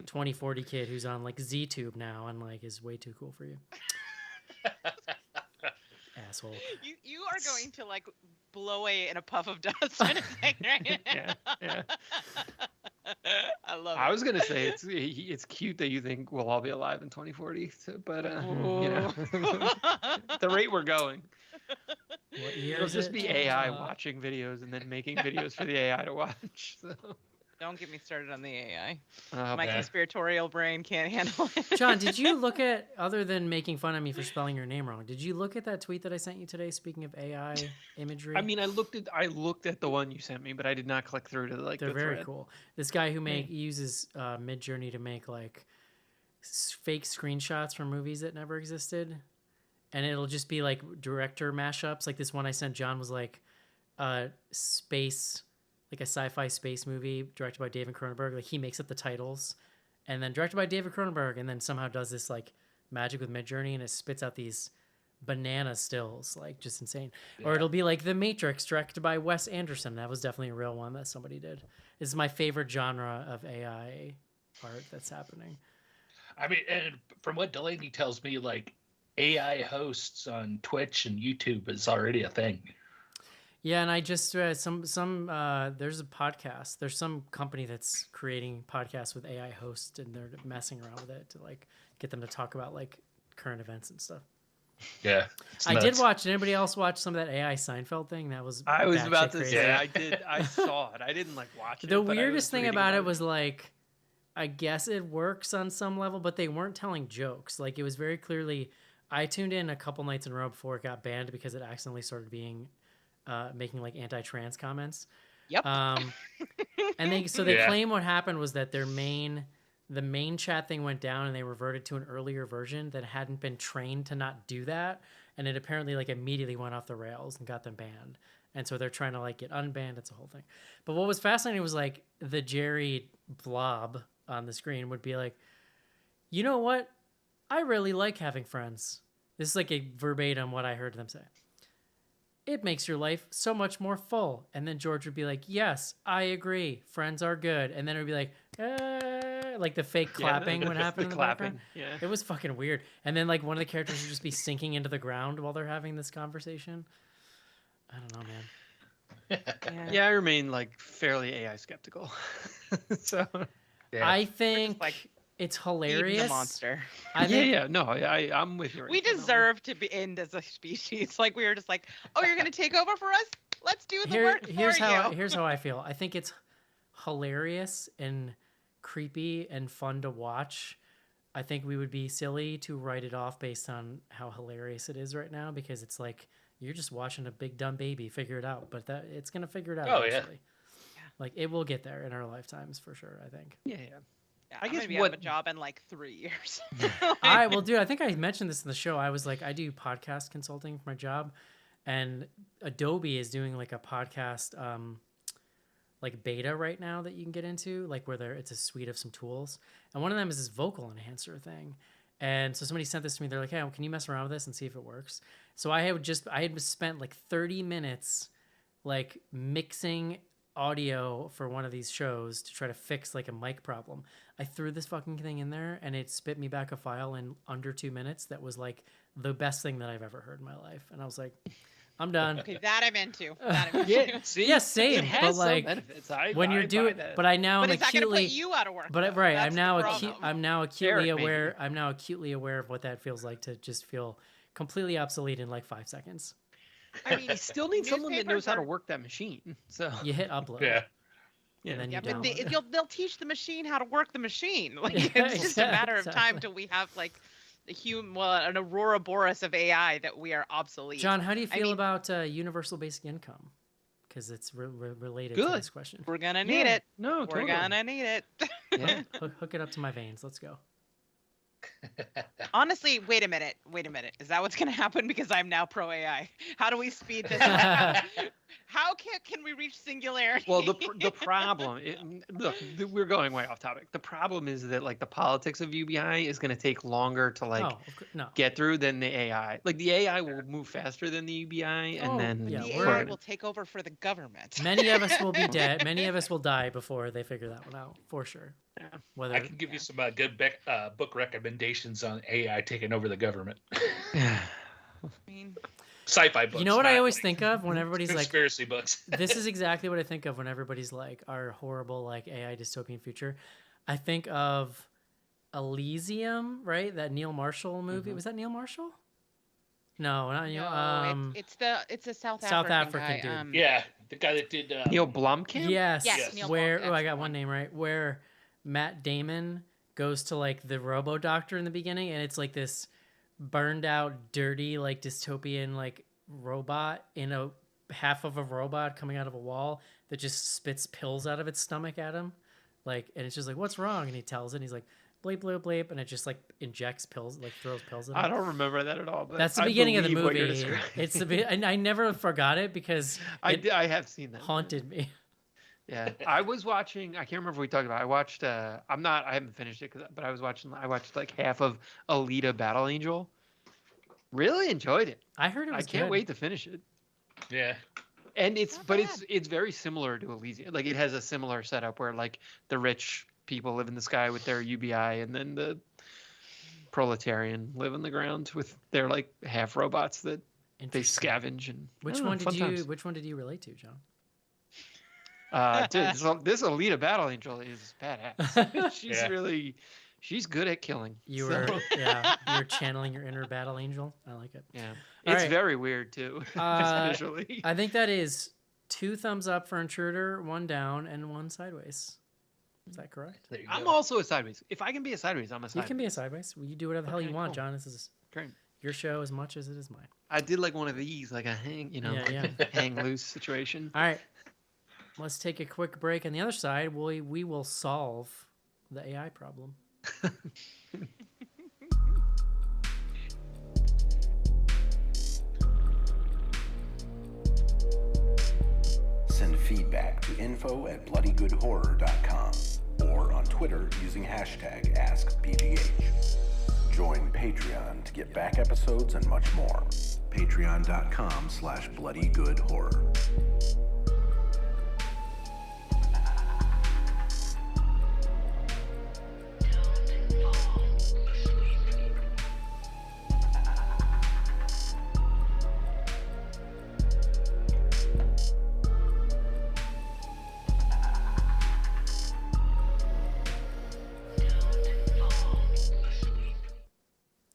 2040 kid who's on like ZTube now and like is way too cool for you. Asshole. You are going to like blow away in a puff of dust in a second, right? Yeah. I love I it. was gonna say it's cute that you think we'll all be alive in 2040, but you know, the rate we're going, What year it'll is just it? be AI watching videos and then making videos for the AI to watch. So. Don't get me started on the AI. Oh, My yeah. conspiratorial brain can't handle it. John, did you look at, other than making fun of me for spelling your name wrong, did you look at that tweet that I sent you today? Speaking of AI imagery, I mean, I looked at the one you sent me, but I did not click through to like they're the very thread. cool. This guy who uses Midjourney to make like fake screenshots from movies that never existed, and it'll just be like director mashups. Like this one I sent John was like space, like a sci-fi space movie directed by David Cronenberg. Like he makes up the titles, and then directed by David Cronenberg, and then somehow does this like magic with Midjourney, and it spits out these banana stills, like just insane. Or it'll be like The Matrix, directed by Wes Anderson. That was definitely a real one that somebody did. This is my favorite genre of AI art that's happening. I mean, and from what Delaney tells me, like AI hosts on Twitch and YouTube is already a thing. Yeah, and I just there's a podcast. There's some company that's creating podcasts with AI hosts, and they're messing around with it to like get them to talk about like current events and stuff. Yeah, it's I nuts. did watch. Did anybody else watch some of that AI Seinfeld thing? That was I was batshit about to crazy. say Yeah. I did. I saw it. I didn't like watch it. The but I weirdest was thing reading about it was like, I guess it works on some level, but they weren't telling jokes. Like it was very clearly. I tuned in a couple nights in a row before it got banned because it accidentally started being making like anti-trans comments. Yep. And they Yeah. claim what happened was that the main chat thing went down and they reverted to an earlier version that hadn't been trained to not do that, and it apparently like immediately went off the rails and got them banned. And so they're trying to like get unbanned. It's a whole thing. But what was fascinating was like the Jerry blob on the screen would be like, you know what? I really like having friends. This is like a verbatim what I heard them say. It makes your life so much more full. And then George would be like, yes, I agree. Friends are good. And then it would be like the fake clapping would happen in the background. Yeah. It was fucking weird. And then like one of the characters would just be sinking into the ground while they're having this conversation. I don't know, man. Yeah, I remain like fairly AI skeptical. So Yeah. I think like, it's Feeding hilarious. the monster. I think I'm with you. We Rachel, no. deserve to be end as a species. Like we were just like, oh, you're gonna take over for us? Let's do the work for here's how you. here's how I feel. I think it's hilarious and creepy and fun to watch. I think we would be silly to write it off based on how hilarious it is right now, because it's like you're just watching a big dumb baby figure it out, but that it's gonna figure it out Oh, yeah. eventually. Like it will get there in our lifetimes for sure, I think. Yeah. Yeah, I I'm guess gonna be out what- of a job in like 3 years. Well, dude, I think I mentioned this in the show. I was like, I do podcast consulting for my job, and Adobe is doing like a podcast like beta right now that you can get into, like where it's a suite of some tools, and one of them is this vocal enhancer thing. And so somebody sent this to me. They're like, hey, can you mess around with this and see if it works? So I had spent like 30 minutes like mixing audio for one of these shows to try to fix like a mic problem. I threw this fucking thing in there and it spit me back a file in under 2 minutes that was like the best thing that I've ever heard in my life. And I was like, I'm done. Okay, that I'm into. That I'm into. Yeah, see, Yeah, same, It has but, some like, benefits. when you're I buy doing, that. but I now But am is that going to acutely, put you out of work? but though? right, That's I'm the now problem. I'm now acutely Eric, maybe. aware. I'm now acutely aware of what that feels like to just feel completely obsolete in like 5 seconds. I mean, you still need someone that knows Newspapers how to are- work that machine. So You hit upload, Yeah. yeah. and then Yeah, you but download it. they'll teach the machine how to work the machine. Like Yeah, it's just a matter of time exactly. till we have like an Aurora Boreas of AI that we are obsolete. John, how do you I feel mean- about universal basic income? Because it's related to Good. this question. We're gonna need Yeah, it. No, We're totally. gonna need it. Yeah. Hook it up to my veins. Let's go. Honestly, wait a minute. Is that what's gonna happen? Because I'm now pro AI. How do we speed this up? How can we reach singularity? Well, the problem, look, we're going way off topic. The problem is that like the politics of UBI is going to take longer to like no. get through than the AI. Like the AI will move faster than the UBI, and Oh, then yeah, the we're- AI will take over for the government. Many of us will be dead. Many of us will die before they figure that one out, for sure. Yeah. Whether I can give you some good book recommendations on AI taking over the government. I mean, Sci-fi books. you know what I not, always like, think of when everybody's like, conspiracy books. this is exactly what I think of when everybody's like our horrible like AI dystopian future. I think of Elysium, right? That Neil Marshall movie. Was that Neil Marshall? No, not Neil. no, it's a South African guy. dude. Yeah, the guy that did. Neil Blomkamp. Yes. Yes, Neil Where Blomkamp, I that's got the one one. name right. Where Matt Damon goes to like the Robo Doctor in the beginning, and it's like this burned out, dirty, like dystopian, like robot in a half of a robot coming out of a wall that just spits pills out of its stomach at him, like, and it's just like, what's wrong? And he tells it, and he's like, bleep bleep bleep, and it just like injects pills, like throws pills at him. I don't remember that at all. But That's the I beginning of the believe what you're movie. describing. It's and I never forgot it because it I have seen that. haunted me. Yeah, I was watching. I can't remember what we talked about. I watched. I haven't finished it, but I watched like half of Alita: Battle Angel. Really enjoyed it. I heard it was I can't good. wait to finish it. Yeah. And it's Not but bad. it's very similar to Elysium. Like it has a similar setup where like the rich people live in the sky with their UBI, and then the proletarian live on the ground with their like half robots that they Interesting. scavenge. And I Which don't know, one did fun you? times. Which one did you relate to, John? Dude, this Alita Battle Angel is badass. She's good at killing. You so, were you were channeling your inner battle angel. I like it. yeah. All It's right. very weird too. Uh, Just visually. I think that is 2 thumbs up for Intruder, 1 down, and 1 sideways. Is that correct? There you I'm go. also a sideways. If I can be a sideways, I'm a You sideways. can be a sideways. You do whatever the hell you Okay, want, cool. John. This is Great. your show as much as it is mine. I did like one of these, like a hang, Yeah, hang loose situation. All right. Let's take a quick break. On the other side, we will solve the AI problem. Send feedback to info@bloodygoodhorror.com or on Twitter using hashtag AskBGH. Join Patreon to get back episodes and much more. Patreon.com/bloodygoodhorror.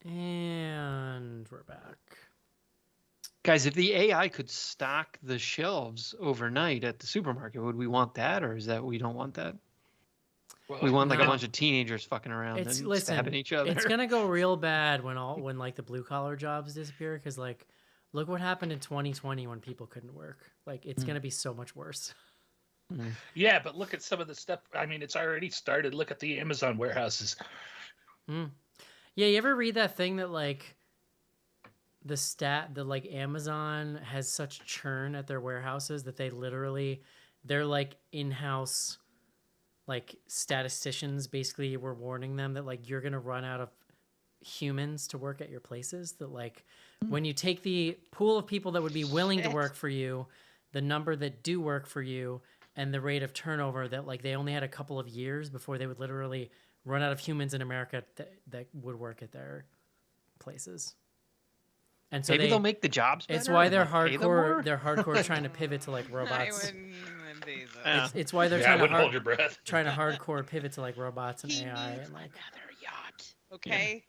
And we're back. Guys, if the AI could stock the shelves overnight at the supermarket, would we want that, or is that we don't want that? Well, We want like a No. bunch of teenagers fucking around and stabbing each other. It's gonna go real bad when like the blue collar jobs disappear, because like look what happened in 2020 when people couldn't work. Like it's gonna be so much worse. Yeah, but look at some of the stuff. I mean, it's already started. Look at the Amazon warehouses. Yeah, you ever read that thing that like the stat that like Amazon has such churn at their warehouses that they're like in-house like statisticians basically were warning them that like you're gonna run out of humans to work at your places, that like when you take the pool of people that would be willing to Shit. work for you, the number that do work for you, and the rate of turnover, that like they only had a couple of years before they would literally run out of humans in America that would work at their places. And so Maybe they'll make the jobs better. it's why and, they're like, pay them hardcore. more? They're hardcore trying to pivot to like I robots. wouldn't say so. Yeah. It's why they're Yeah, I trying to wouldn't hold your breath. trying to hardcore pivot to like robots and He AI needs and like another yacht. Okay.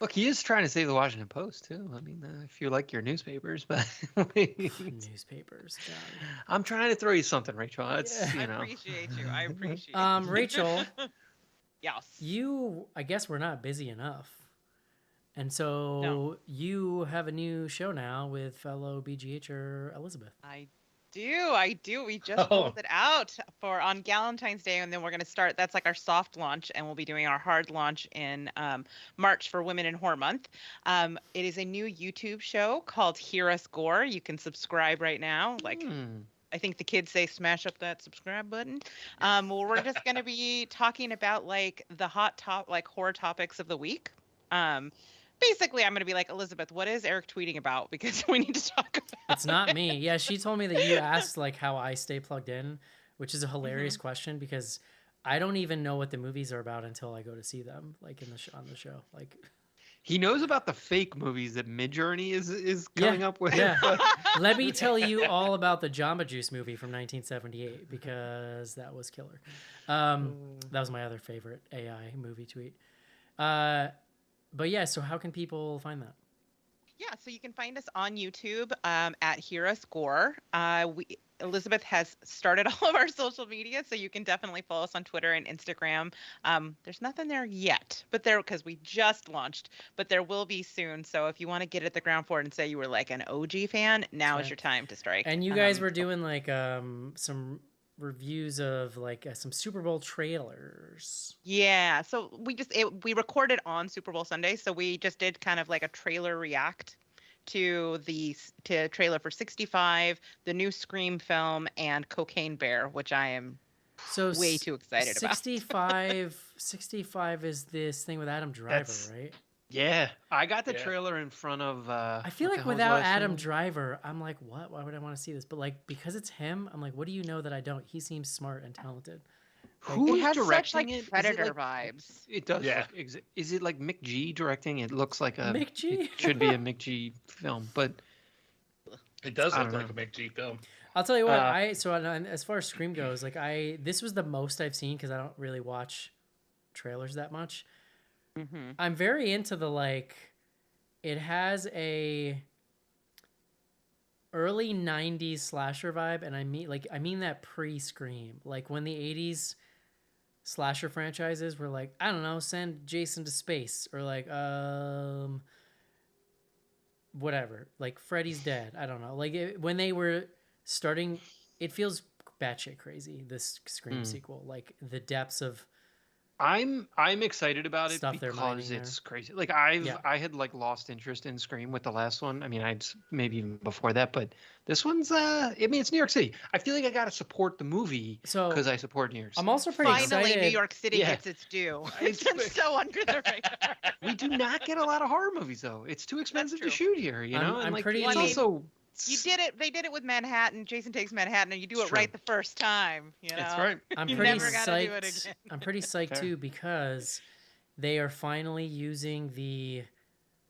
Look, he is trying to save the Washington Post too. I mean, if you like your newspapers, but newspapers. John. I'm trying to throw you something, Rachel. It's Yeah. I you know. appreciate you. I appreciate you. Rachel, Yes. you I guess we're not busy enough. And so you have a new show now with fellow BGHer Elizabeth. I do. We just Oh. rolled it out for on Valentine's Day, and then we're going to start. That's like our soft launch, and we'll be doing our hard launch in March for Women in Horror Month. It is a new YouTube show called Hear Us Gore. You can subscribe right now. Like I think the kids say, smash up that subscribe button. Well, we're just going to be talking about like the like horror topics of the week. Basically, I'm going to be like, Elizabeth, what is Eric tweeting about? Because we need to talk about It's not me. Yeah, she told me that you asked like how I stay plugged in, which is a hilarious question because I don't even know what the movies are about until I go to see them, like in the on the show. Like He knows about the fake movies that Midjourney is coming up with. Yeah. Let me tell you all about the Jamba Juice movie from 1978 because that was killer. That was my other favorite AI movie tweet. But yeah, so how can people find that? Yeah, so you can find us on YouTube at Hear Us Gore. Elizabeth has started all of our social media, so you can definitely follow us on Twitter and Instagram. There's nothing there yet, but because we just launched, but there will be soon. So if you want to get at the ground floor and say you were like an OG fan, now is your time to strike. And you guys were doing like some reviews of like some Super Bowl trailers. Yeah, so we recorded on Super Bowl Sunday, so we just did kind of like a trailer react to trailer for 65, the new Scream film, and Cocaine Bear, which I am way too excited about. 65 is this thing with Adam Driver, right? Yeah, I got the trailer in front of. I feel like without Adam Driver, I'm like, what? Why would I want to see this? But like because it's him, I'm like, what do you know that I don't? He seems smart and talented. Who's it has directing such, like, it? Predator vibes. It does. Yeah. Is it like Mick G directing? It looks like a Mick G? It should be a Mick G film, but It does I look don't like a McG film. I'll tell you what. As far as Scream goes, like this was the most I've seen because I don't really watch trailers that much. Mm-hmm. I'm very into the like. It has a early 90s slasher vibe, and I mean that pre-Scream, like when the 80s slasher franchises were like, I don't know, send Jason to space, or like whatever, like Freddy's dead, I don't know, like when they were starting, it feels batshit crazy, this Scream sequel, like the depths of I'm excited about it stuff they're mining because there. it's crazy. Like I had like lost interest in Scream with the last one. I mean, I'd maybe even before that, but this one's I mean, it's New York City. I feel like I got to support the movie because I support New York City. I'm also pretty Finally, excited. New York City gets its due. It's been so under the radar. We do not get a lot of horror movies though. It's too expensive to shoot here, you know? I'm and like pretty- it's also You did it. They did it with Manhattan. Jason Takes Manhattan, and you do It's it true. right the first time. You know. That's right. I'm You pretty never gotta do it psyched. again. I'm pretty psyched Fair. too because they are finally using the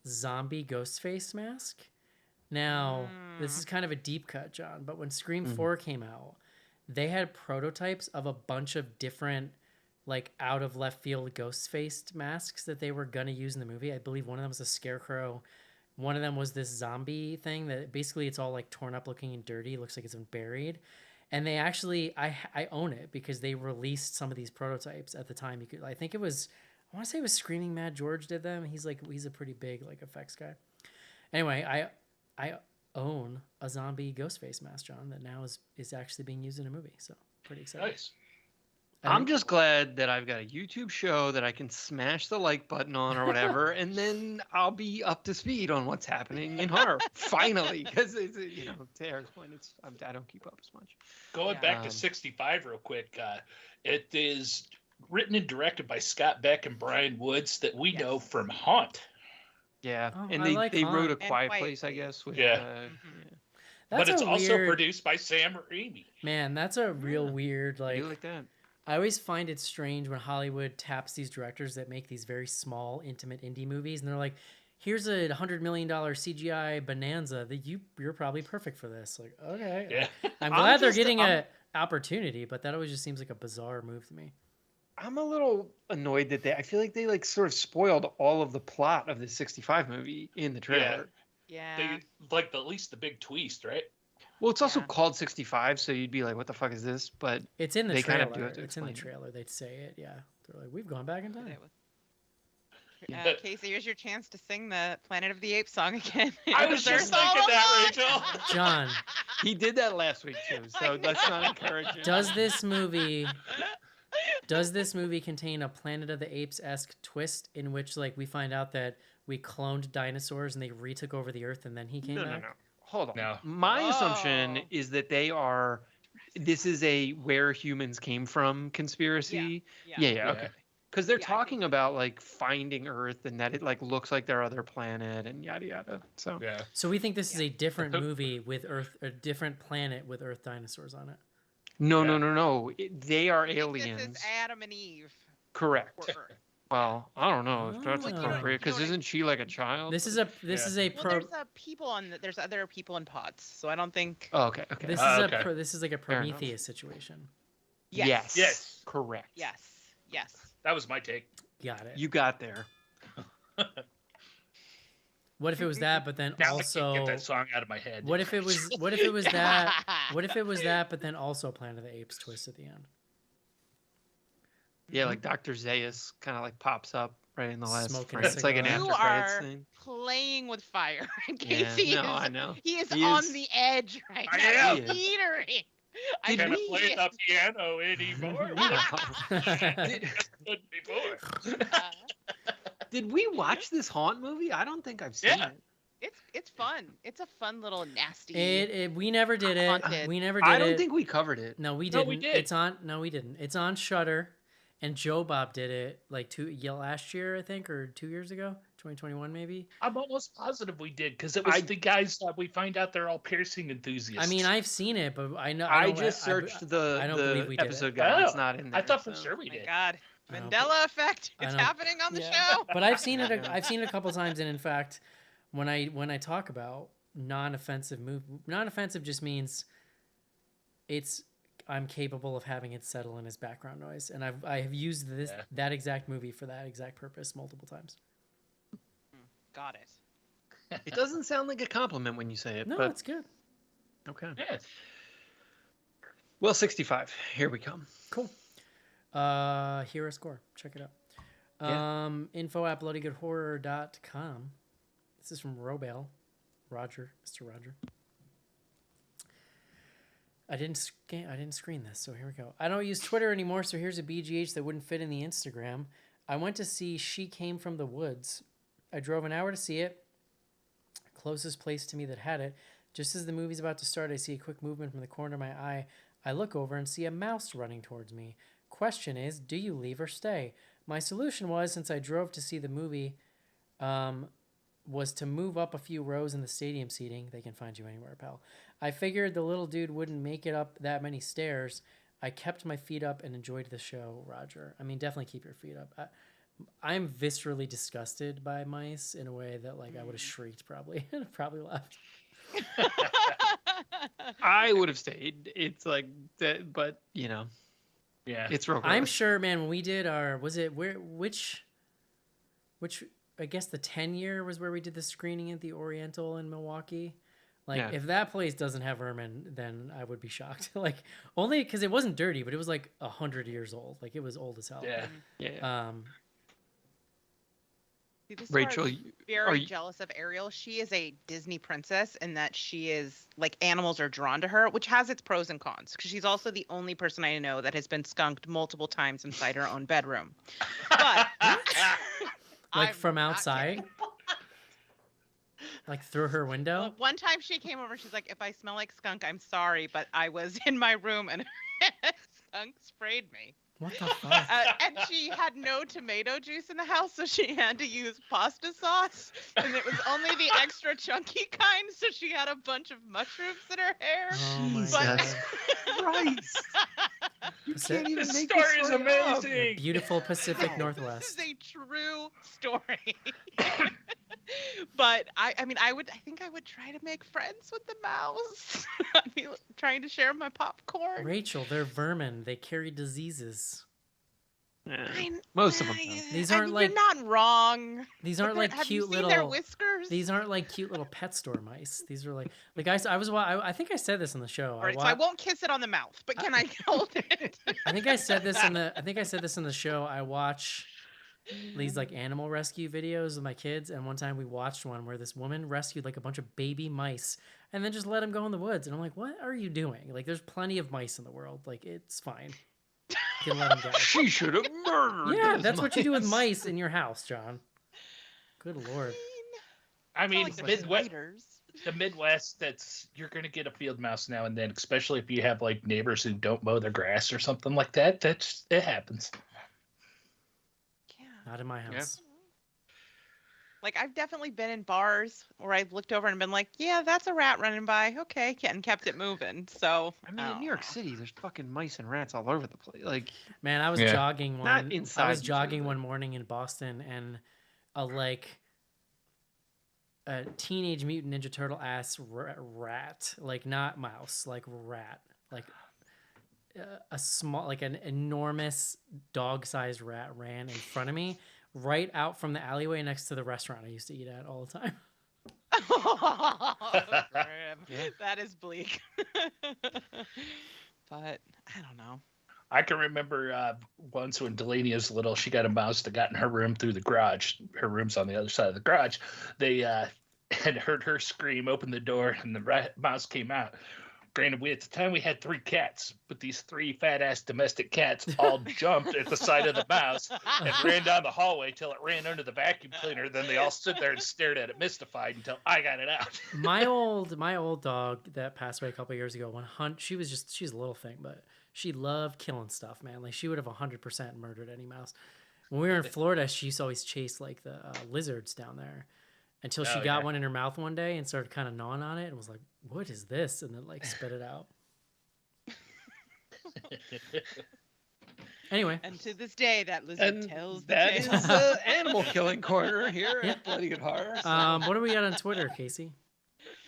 zombie Ghostface mask. Now, this is kind of a deep cut, John, but when Scream 4 came out, they had prototypes of a bunch of different like out of left field Ghostface masks that they were going to use in the movie. I believe one of them was a scarecrow. One of them was this zombie thing that basically it's all like torn up looking and dirty. It looks like it's been buried. And they actually, I own it because they released some of these prototypes at the time. You could, I think it was, I want to say it was Screaming Mad George did them. He's a pretty big like effects guy. Anyway, I own a zombie Ghostface mask, John, that now is actually being used in a movie. So pretty excited. Nice. I'm just glad that I've got a YouTube show that I can smash the like button on or whatever, and then I'll be up to speed on what's happening in horror finally. Because you know, to Eric's point, I don't keep up as much. Going back to 65 real quick, it is written and directed by Scott Beck and Brian Woods that we know from Haunt. Yeah, Oh, and I like they wrote A Haunt. Quiet Quiet Place, I Place. guess. With, Yeah. That's But it's a also weird- produced by Sam Raimi. Man, that's a real weird I like. do like that. I always find it strange when Hollywood taps these directors that make these very small, intimate indie movies, and they're like, here's a $100 million CGI bonanza that you're probably perfect for this. Like, okay. Yeah. I'm glad they're getting I'm- a opportunity, but that always just seems like a bizarre move to me. I'm a little annoyed that I feel like they like sort of spoiled all of the plot of the 65 movie in the trailer. Yeah. They like at least the big twist, right? Well, it's also Yeah. called 65, so you'd be like, what the fuck is this? But It's in the They kind trailer. of do have to It's in the explain it. trailer. They'd say it. Yeah. They're like, we've gone back in time. Yeah. Casey, here's your chance to sing the Planet of the Apes song again. I was There's just all thinking that, along. Rachel. John, he did that last week too, so let's not encourage him. does this movie contain a Planet of the Apes-esque twist in which like we find out that we cloned dinosaurs and they retook over the earth and then he came No, back? no. Hold on. No. My assumption Oh. is that this is a where humans came from conspiracy. Yeah, Yeah. okay. Because they're Yeah, I think talking about like finding Earth and that it like looks like their other planet and yada yada. So Yeah. So we think this is a different movie with Earth, a different planet with Earth dinosaurs on it. no, Yeah. no. They are I think aliens. This is Adam and Eve. Correct. Or Earth. Well, I don't know if that's Well, you know- appropriate because you know what I- isn't she like a child? This is a Well, there's other people in pods, so I don't think. Oh, okay. Okay. this Ah, is okay. this is like a Fair enough. Prometheus situation. Yes. Yes. Correct. Yes. That was my take. Got it. You got there. What if it was that, but then Now I also can't get that song out of my head. what if it was that? What if it was that, but then also Planet of the Apes twist at the end? Yeah, like Dr. Zaius kind of like pops up right in the last Smoking frame. a It's like an cigar. after You credits are thing. playing with fire. Yeah, Casey no, is, I know. he is He on is. the edge right I now. am. He's teetering. I Can't see play it. the piano anymore. Did, Good before. did we watch this Haunt movie? I don't think I've seen Yeah. it. It's fun. It's a fun little nasty. We never did it. Haunted. We never did I it. don't think we covered it. No, we No, didn't. we did. It's on. No, we didn't. It's on Shudder, and Joe Bob did it like last year, I think, or 2 years ago, 2021 maybe. I'm almost positive we did because it was the guys that we find out they're all piercing enthusiasts. I mean, I've seen it, but I know. I don't- just searched I the don't believe we did it. episode guide. It's Oh, not in there. I thought for so. sure Oh we my did. God. I don't- Mandela effect. I It's don't- happening on the Yeah. show. But I've seen it. I've seen it a couple times, and in fact, when I talk about non-offensive non-offensive just means I'm capable of having it settle in as background noise, and I have used that exact movie for that exact purpose multiple times. Got it. It doesn't sound like a compliment when you say it. No, but it's good. okay. Yeah. Well, 65. Here we come. Cool. Hero score. Check it out. Yeah. Info at bloodygoodhorror.com. This is from Robel. Roger. Mr. Roger. I didn't screen this, so here we go. I don't use Twitter anymore, so here's a BGH that wouldn't fit in the Instagram. I went to see She Came from the Woods. I drove an hour to see it. Closest place to me that had it. Just as the movie's about to start, I see a quick movement from the corner of my eye. I look over and see a mouse running towards me. Question is, do you leave or stay? My solution was, since I drove to see the movie, was to move up a few rows in the stadium seating. They can find you anywhere, pal. I figured the little dude wouldn't make it up that many stairs. I kept my feet up and enjoyed the show, Roger. I mean, definitely keep your feet up. I'm viscerally disgusted by mice in a way that, like, I would have shrieked probably. Probably left. I would have stayed. It's like that, but you know, Yeah. it's real. I'm gross. sure, man, when we did which, I guess the 10 year was where we did the screening at the Oriental in Milwaukee. Like, Yeah. if that place doesn't have vermin, then I would be shocked. Like, only because it wasn't dirty, but it was like 100 years old. Like, it was old as hell. Yeah. Yeah. See, this is where Rachel, I'm are very you- jealous of Ariel. She is a Disney princess in that she is like animals are drawn to her, which has its pros and cons. Because she's also the only person I know that has been skunked multiple times inside her own bedroom. But Like, I'm from not outside? kidding. Like, through her window? Well, one time she came over, she's like, "If I smell like skunk, I'm sorry, but I was in my room and skunk sprayed me." What the fuck? And she had no tomato juice in the house, so she had to use pasta sauce, and it was only the extra chunky kind, so she had a bunch of mushrooms in her hair. Oh my Jesus god. Christ! You Pacific- can't even This make story this is story up. amazing. Beautiful Pacific This Northwest. is a true story. But I mean, I think I would try to make friends with the mouse. I'd be trying to share my popcorn. Rachel, they're vermin. They carry diseases. Yeah, I- most of them don't. These I aren't mean, like- you're not wrong. These But aren't like have you cute seen their little. whiskers? These aren't like cute little pet store mice. These are like I think I said this in the show. All right, so I won't kiss it on the mouth, but can I hold it? I think I said this in the show. I watch these like animal rescue videos with my kids, and one time we watched one where this woman rescued like a bunch of baby mice and then just let them go in the woods. And I'm like, what are you doing? Like, there's plenty of mice in the world. Like, it's fine. You can let them go. She should have murdered. Yeah, those that's what you do with mice. mice in your house, John. Good lord. I mean, It's not like they're Midwest, spiders. the Midwest, you're gonna get a field mouse now and then, especially if you have like neighbors who don't mow their grass or something like that. It happens. Yeah. Not in my house. Like, I've definitely been in bars where I've looked over and been like, yeah, that's a rat running by. Okay. And kept it moving. So, I mean, in New York City, there's fucking mice and rats all over the place. Like, Man, I was Yeah. jogging Not one. inside I was the jogging food. one morning in Boston, and a Teenage Mutant Ninja Turtle ass rat, like not mouse, like rat, like a small, like an enormous dog-sized rat ran in front of me, right out from the alleyway next to the restaurant I used to eat at all the time. Yeah. That is bleak. But I don't know. I can remember once when Delaney was little, she got a mouse that got in her room through the garage. Her room's on the other side of the garage. They had heard her scream, opened the door, and the mouse came out. Granted, at the time we had 3 cats, but these 3 fat-ass domestic cats all jumped at the sight of the mouse and ran down the hallway till it ran under the vacuum cleaner. Then they all stood there and stared at it, mystified, until I got it out. my old dog that passed away a couple years ago, she's a little thing, but she loved killing stuff, man. Like, she would have 100% murdered any mouse. When we were in Florida, she used to always chase like the lizards down there until she Oh, got yeah. one in her mouth one day and started kind of gnawing on it and was like, what is this? And then like spit it out. Anyway, And to this day, that lizard and tells the that is tale. the animal killing corner here Yeah. at Bloody Good Horror. what do we got on Twitter, Casey?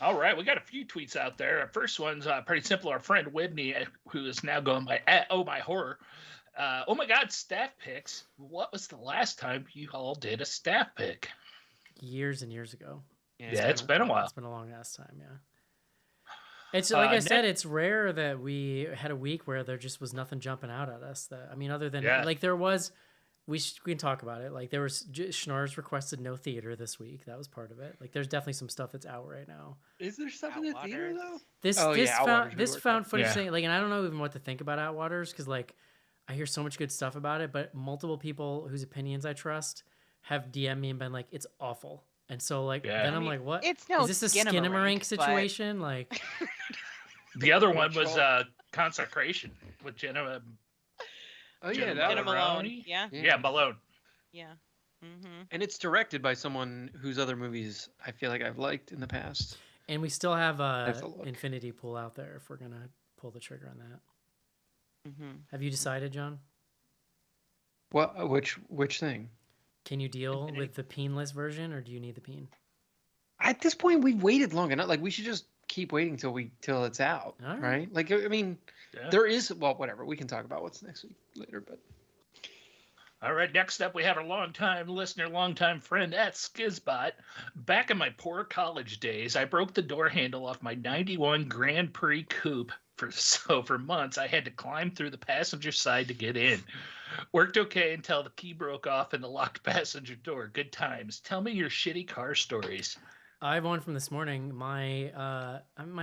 All right, we got a few tweets out there. Our first one's pretty simple. Our friend Whitney, who is now going by Oh My Horror. Oh my God, staff picks. What was the last time you all did a staff pick? Years and years ago. Yeah, it's been a while. It's been a long ass time, yeah. It's like I said, Nick- it's rare that we had a week where there just was nothing jumping out at us. That I mean, other than Yeah. like there was, we can talk about it. Like there was Schnars requested no theater this week. That was part of it. Like there's definitely some stuff that's out right now. Is there stuff in the theater Outwaters. though? This Oh, this yeah, found Outwaters, we this worked found on. footage Yeah. thing. Like, and I don't know even what to think about Outwaters because like I hear so much good stuff about it, but multiple people whose opinions I trust have DM'd me and been like, it's awful. And so like Yeah. then I I'm mean, like, what? It's no Is this a Skinamarink, Skinamarink but- situation? Like, The other one was Consecration with Jenna. Oh yeah, Jenna that Jenna one. Malone. Maloney? Yeah. Yeah, Malone. Yeah. Mm-hmm. And it's directed by someone whose other movies I feel like I've liked in the past. and we still have have to look. Infinity Pool out there if we're gonna pull the trigger on that. Mm-hmm. Have you decided, John? What? Which thing? Can you deal Infinity. with the peenless version, or do you need the peen? At this point, we've waited long enough. Like we should just keep waiting till it's out, All right. right? Like I mean, Yeah. there is whatever. We can talk about what's next week later, but All right, next up we have our longtime listener, longtime friend at Skizbot. Back in my poor college days, I broke the door handle off my 91 Grand Prix coupe. For months, I had to climb through the passenger side to get in. Worked okay until the key broke off in the locked passenger door. Good times. Tell me your shitty car stories. I have one from this morning. My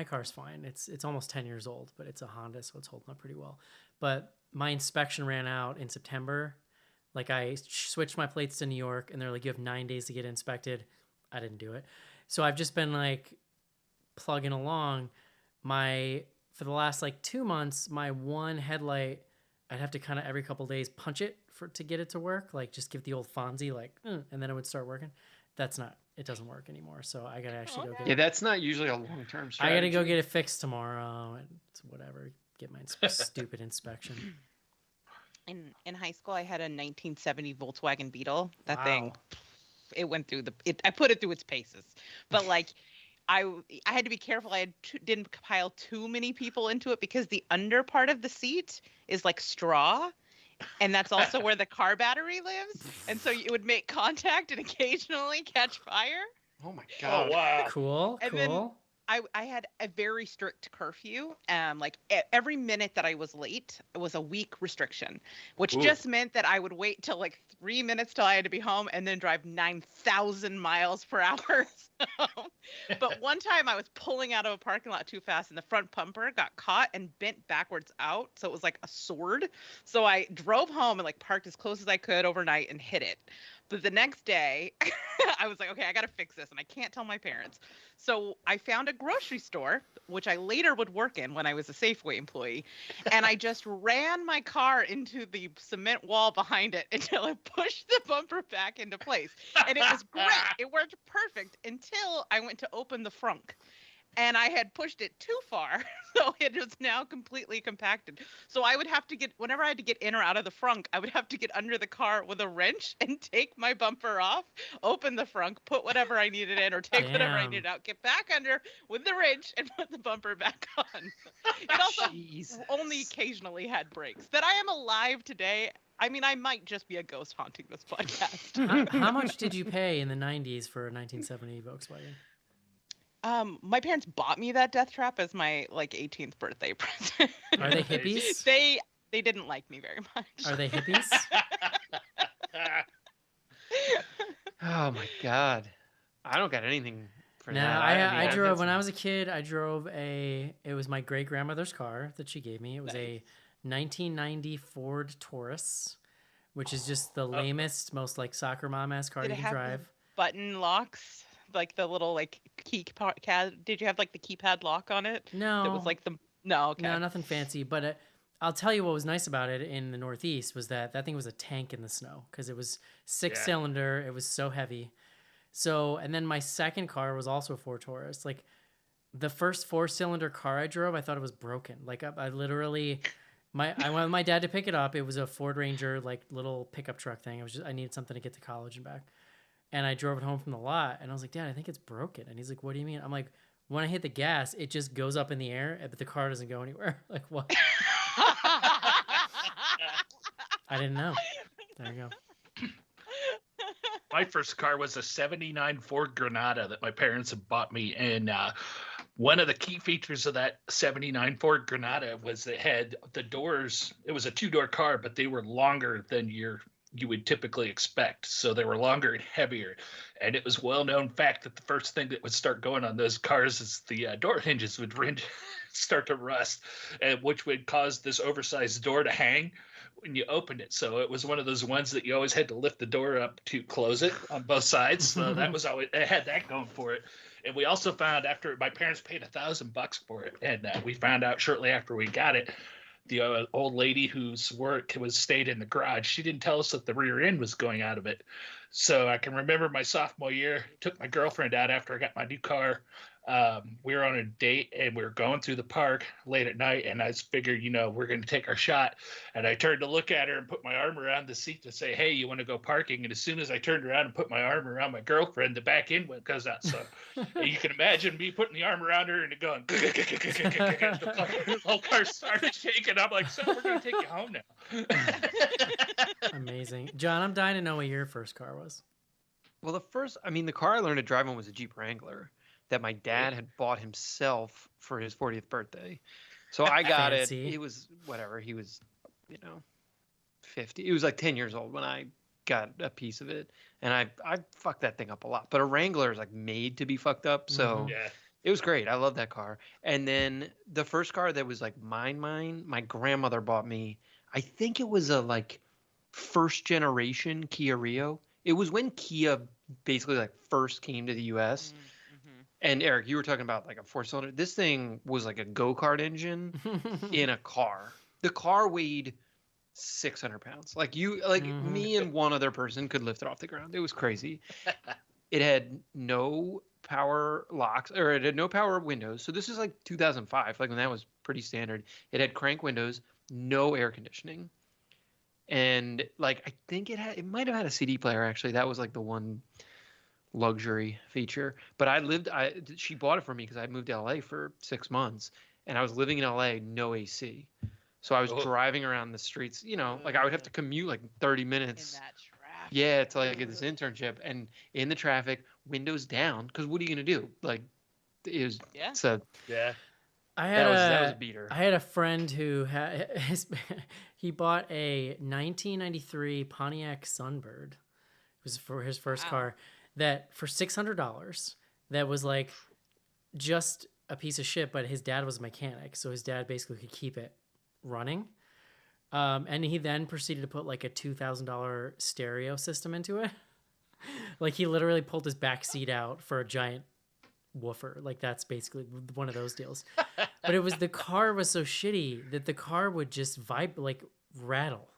car's fine. It's almost 10 years old, but it's a Honda, so it's holding up pretty well. But my inspection ran out in September. Like I switched my plates to New York, and they're like, you have 9 days to get inspected. I didn't do it, so I've just been like plugging along. For the last like 2 months, my one headlight, I'd have to kind of every couple days punch it to get it to work. Like just give the old Fonzie like, and then it would start working. It doesn't work anymore. So I gotta actually go get yeah, it. that's not usually a long-term I strategy. gotta go get it fixed tomorrow and whatever. Get my stupid inspection. In high school, I had a 1970 Volkswagen Beetle. That thing. Wow. it went through I put it through its paces, but like I had to be careful. I didn't pile too many people into it because the under part of the seat is like straw, and that's also where the car battery lives, and so it would make contact and occasionally catch fire. Oh my god. Oh wow. Cool. And then I had a very strict curfew. Like every minute that I was late was a week restriction, which just meant that I would wait till like 3 minutes till I had to be home and then drive 9,000 miles per hour. But one time I was pulling out of a parking lot too fast and the front bumper got caught and bent backwards out. So it was like a sword. So I drove home and like parked as close as I could overnight and hit it. But the next day, I was like, okay, I got to fix this. And I can't tell my parents. So I found a grocery store, which I later would work in when I was a Safeway employee. And I just ran my car into the cement wall behind it until I pushed the bumper back into place. And it was great. It worked perfect until I went to open the frunk. And I had pushed it too far, so it was now completely compacted. So I would have to whenever I had to get in or out of the frunk, I would have to get under the car with a wrench and take my bumper off, open the frunk, put whatever I needed in, or take whatever I needed out, get back under with the wrench, and put the bumper back on. It also only occasionally had brakes. That I am alive today. I mean, I might just be a ghost haunting this podcast. How much did you pay in the 90s for a 1970 Volkswagen? My parents bought me that death trap as my like 18th birthday present. Are they hippies? They didn't like me very much. Are they hippies? Oh my god. I don't got anything for No, that. I drove when I was a kid. I drove it was my great grandmother's car that she gave me. It was a 1990 Ford Taurus, which is just the lamest, most like soccer mom-ass car you can drive. Button locks, like the little like keypad. Did you have like the keypad lock on it? No, it was like no, nothing fancy. But I'll tell you what was nice about it in the Northeast was that thing was a tank in the snow because it was 6-cylinder. It was so heavy. So, and then my second car was also a Ford Taurus. Like the first 4-cylinder car I drove, I thought it was broken. Like I literally, I went with my dad to pick it up. It was a Ford Ranger, like little pickup truck thing. I needed something to get to college and back. And I drove it home from the lot and I was like, Dad, I think it's broken. And he's like, what do you mean? I'm like, when I hit the gas, it just goes up in the air, but the car doesn't go anywhere. Like what? I didn't know. There you go. My first car was a 79 Ford Granada that my parents had bought me. And one of the key features of that 79 Ford Granada was it had the doors. It was a 2-door car, but they were longer than you would typically expect. So they were longer and heavier. And it was well-known fact that the first thing that would start going on those cars is the door hinges would start to rust, which would cause this oversized door to hang when you opened it. So it was one of those ones that you always had to lift the door up to close it on both sides. So that was always, it had that going for it. And we also found after my parents paid $1,000 for it. And we found out shortly after we got it, the old lady whose work stayed in the garage, she didn't tell us that the rear end was going out of it. So I can remember my sophomore year, took my girlfriend out after I got my new car. We were on a date and we were going through the park late at night, and I just figured, we're going to take our shot. And I turned to look at her and put my arm around the seat to say, hey, you want to go parking? And as soon as I turned around and put my arm around my girlfriend, the back end goes out. So you can imagine me putting the arm around her and it going, the whole car started shaking. I'm like, so we're going to take you home now. Amazing. John, I'm dying to know what your first car was. Well, the car I learned to drive on was a Jeep Wrangler that my dad had bought himself for his 40th birthday. So I got it. It was whatever. He was, 50. He was like 10 years old when I got a piece of it. And I fucked that thing up a lot. But a Wrangler is like made to be fucked up. So it was great. I love that car. And then the first car that was like mine, my grandmother bought me, I think it was a like first generation Kia Rio. It was when Kia basically like first came to the US. And Eric, you were talking about like a 4-cylinder. This thing was like a go-kart engine in a car. The car weighed 600 pounds. Like me and one other person could lift it off the ground. It was crazy. It had no power locks, or it had no power windows. So this is like 2005, like when that was pretty standard. It had crank windows, no air conditioning. And like, I think it might have had a CD player actually. That was like the one luxury feature. But she bought it for me because I moved to LA for 6 months, and I was living in LA, no AC. So I was driving around the streets, like I would have to commute like 30 In minutes. that traffic. Yeah, to like get this internship, and in the traffic, windows down, because what are you gonna do? Like, it was Yeah. so Yeah. that was a beater. I had a friend who he bought a 1993 Pontiac Sunbird. It was for his first car. That for $600. That was like just a piece of shit, but his dad was a mechanic, so his dad basically could keep it running. And he then proceeded to put like a $2,000 stereo system into it. Like he literally pulled his back seat out for a giant woofer. Like that's basically one of those deals. But the car was so shitty that the car would just rattle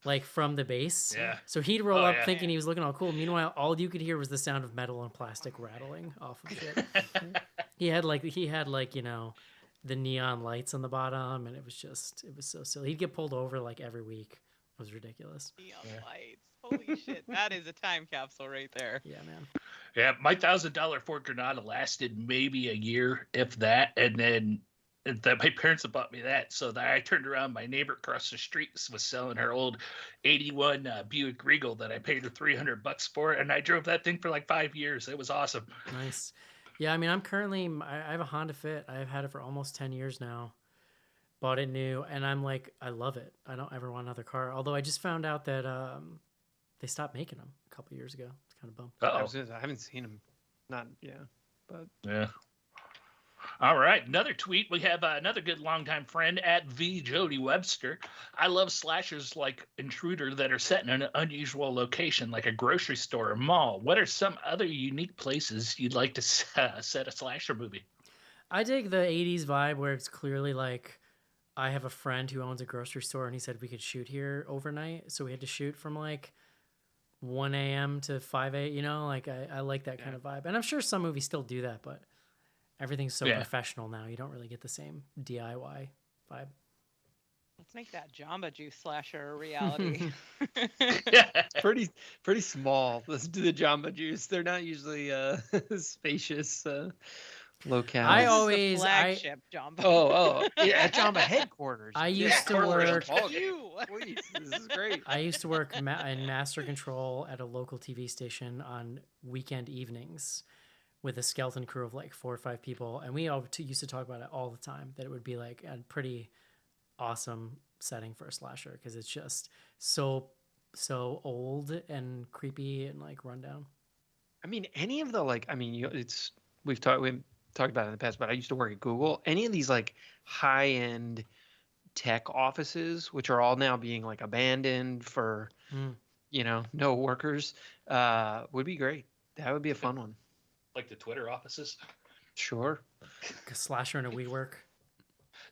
like from the bass. Yeah. So he'd roll up yeah. thinking he was looking all cool. Meanwhile, all you could hear was the sound of metal and plastic rattling off of shit. he had the neon lights on the bottom, and it was so silly. He'd get pulled over like every week. It was ridiculous. Neon lights. Holy shit. That is a time capsule right there. Yeah, man. Yeah, my $1,000 Ford Granada lasted maybe a year, if that, and then my parents had bought me that. So that I turned around, my neighbor across the street was selling her old '81 Buick Regal that I paid her $300 for, and I drove that thing for like 5 years. It was awesome. Nice. Yeah, I mean, I have a Honda Fit. I've had it for almost 10 years now. Bought it new, and I'm like, I love it. I don't ever want another car. Although I just found out that they stopped making them a couple years ago. It's kind of bummed. I haven't seen him. But Yeah. All right, another tweet. We have another good longtime friend at V Jody Webster. I love slashers like Intruder that are set in an unusual location, like a grocery store or mall. What are some other unique places you'd like to set a slasher movie? I dig the 80s vibe where it's clearly like I have a friend who owns a grocery store, and he said we could shoot here overnight. So we had to shoot from like 1 a.m. to 5 a.m. Like I like that kind of vibe. And I'm sure some movies still do that, but everything's so professional now. You don't really get the same DIY vibe. Let's make that Jamba Juice slasher a reality. pretty small. Let's do the Jamba Juice. They're not usually spacious locales. I This is the always flagship Jamba. Yeah, Jamba headquarters. I used to work. Please, this is great. I used to work in master control at a local TV station on weekend evenings with a skeleton crew of like 4 or 5 people, and we all used to talk about it all the time. That it would be like a pretty awesome setting for a slasher because it's just so old and creepy and like rundown. I mean, any of the we've talked about it in the past, but I used to work at Google. Any of these like high end tech offices, which are all now being like abandoned for no workers, would be great. That would be a fun one. Like the Twitter offices? Sure. Like a slasher and a WeWork.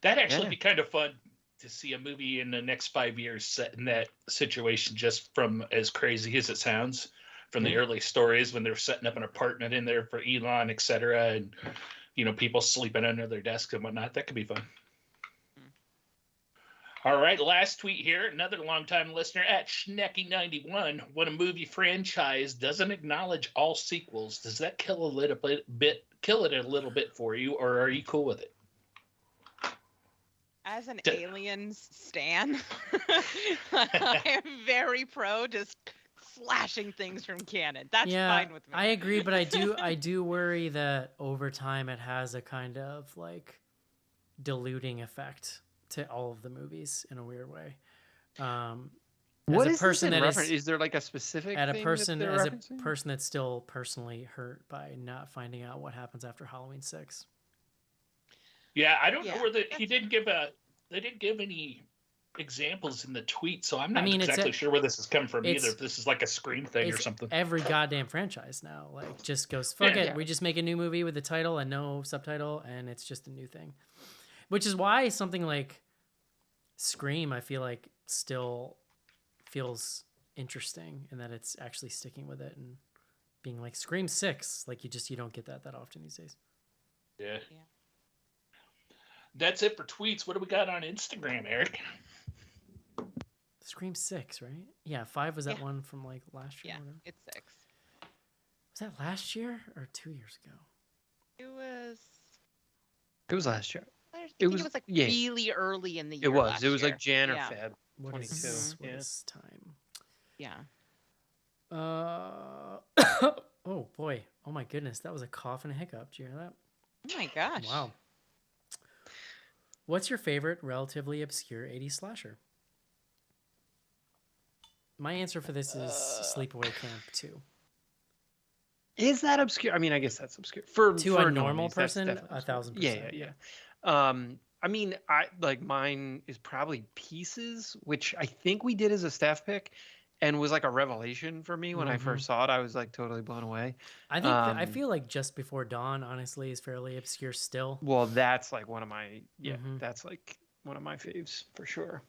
That'd actually be kind of fun to see a movie in the next 5 years set in that situation, just from as crazy as it sounds, from the early stories when they're setting up an apartment in there for Elon, et cetera, and people sleeping under their desks and whatnot. That could be fun. All right, last tweet here. Another longtime listener at Schnecky91. When a movie franchise doesn't acknowledge all sequels, does that kill it a little bit for you, or are you cool with it? As an Aliens stan, I am very pro just slashing things from canon. That's fine with me. I agree, but I do worry that over time it has a kind of like diluting effect to all of the movies in a weird way. What is person this in reference? Is there like a specific as a person referencing? that's still personally hurt by not finding out what happens after Halloween 6? Yeah, I don't know where they didn't give any examples in the tweet, so I'm not exactly sure where this has come from either. If this is like a Scream thing or something. Every goddamn franchise now like just goes fuck it. We just make a new movie with a title and no subtitle, and it's just a new thing. Which is why something like Scream, I feel like, still feels interesting in that it's actually sticking with it and being like Scream 6. Like you don't get that often these days. Yeah. That's it for tweets. What do we got on Instagram, Eric? Scream 6, right? Yeah, 5 was that one from like last year. Yeah, it's 6. Was that last year or 2 years ago? It was. It was last year. I think was- it was like yeah. really early in the It year. was. last It was year. like Jan or Yeah. Feb. What 22. is what Yeah. is time? Yeah. Oh boy. Oh my goodness. That was a cough and a hiccup. Did you hear that? Oh my gosh. Wow. What's your favorite relatively obscure 80s slasher? My answer for this is Sleepaway Camp 2. Is that obscure? I mean, I guess that's obscure for To for a normal normies, that's person, definitely obscure. 1000%. Yeah. I mean, I like mine is probably Pieces, which I think we did as a staff pick, and was like a revelation for me when I first saw it. I was like totally blown away. I think I feel like Just Before Dawn, honestly, is fairly obscure still. Well, that's like one of my Mhm. that's like one of my faves for sure.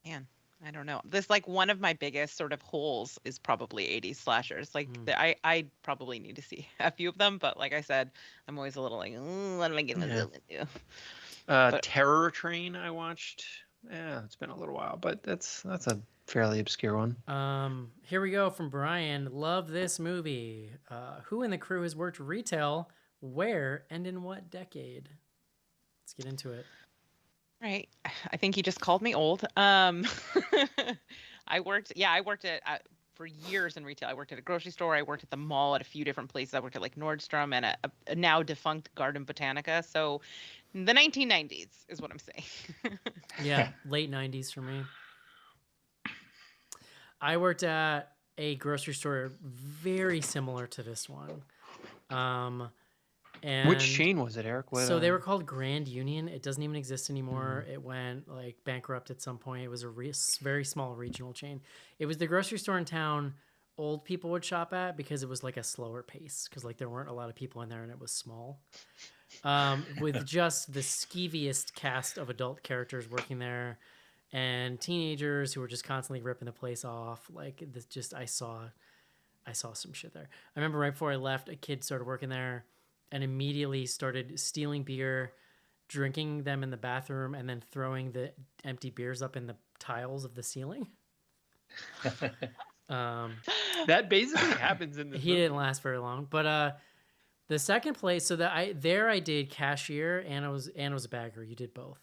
Man, I don't know. This like one of my biggest sort of holes is probably 80s slashers. Like I probably need to see a few of them, but like I said, I'm always a little like, what am I getting myself into? Terror Train I watched. Yeah, it's been a little while, but that's a fairly obscure one. Here we go from Brian. Love this movie. Who in the crew has worked retail, where, and in what decade? Let's get into it. Right. I think he just called me old. I worked at for years in retail. I worked at a grocery store. I worked at the mall at a few different places. I worked at like Nordstrom and a now defunct Garden Botanica. So the 1990s is what I'm saying. Yeah, late 90s for me. I worked at a grocery store very similar to this one. And Which chain was it, Eric? What, so they were called Grand Union. It doesn't even exist anymore. Mm-hmm. It went like bankrupt at some point. It was a very small regional chain. It was the grocery store in town old people would shop at because it was like a slower pace because like there weren't a lot of people in there and it was small. With just the skeeviest cast of adult characters working there and teenagers who were just constantly ripping the place off. Like this, just I saw some shit there. I remember right before I left, a kid started working there and immediately started stealing beer, drinking them in the bathroom, and then throwing the empty beers up in the tiles of the ceiling. That basically happens in the He didn't last very long, but the second place, so that I did cashier and I was a bagger. You did both,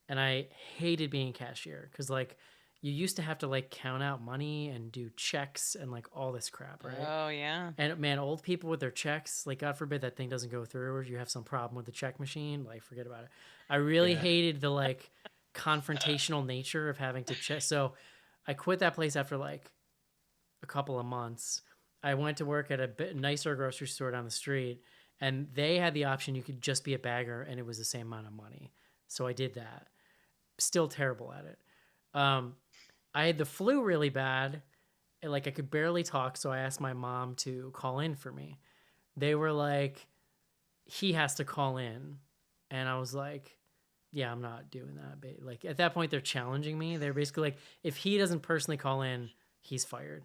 and I hated being cashier because like you used to have to like count out money and do checks and like all this crap, right? Oh yeah. And man, old people with their checks, like God forbid that thing doesn't go through or you have some problem with the check machine, like forget about it. I really hated the like confrontational nature of having to check. So I quit that place after like a couple of months. I went to work at a bit nicer grocery store down the street and they had the option you could just be a bagger and it was the same amount of money. So I did that. Still terrible at it. I had the flu really bad. And, like I could barely talk, so I asked my mom to call in for me. They were like, he has to call in. And I was like, yeah, I'm not doing that. Like at that point, they're challenging me. They're basically like, if he doesn't personally call in, he's fired.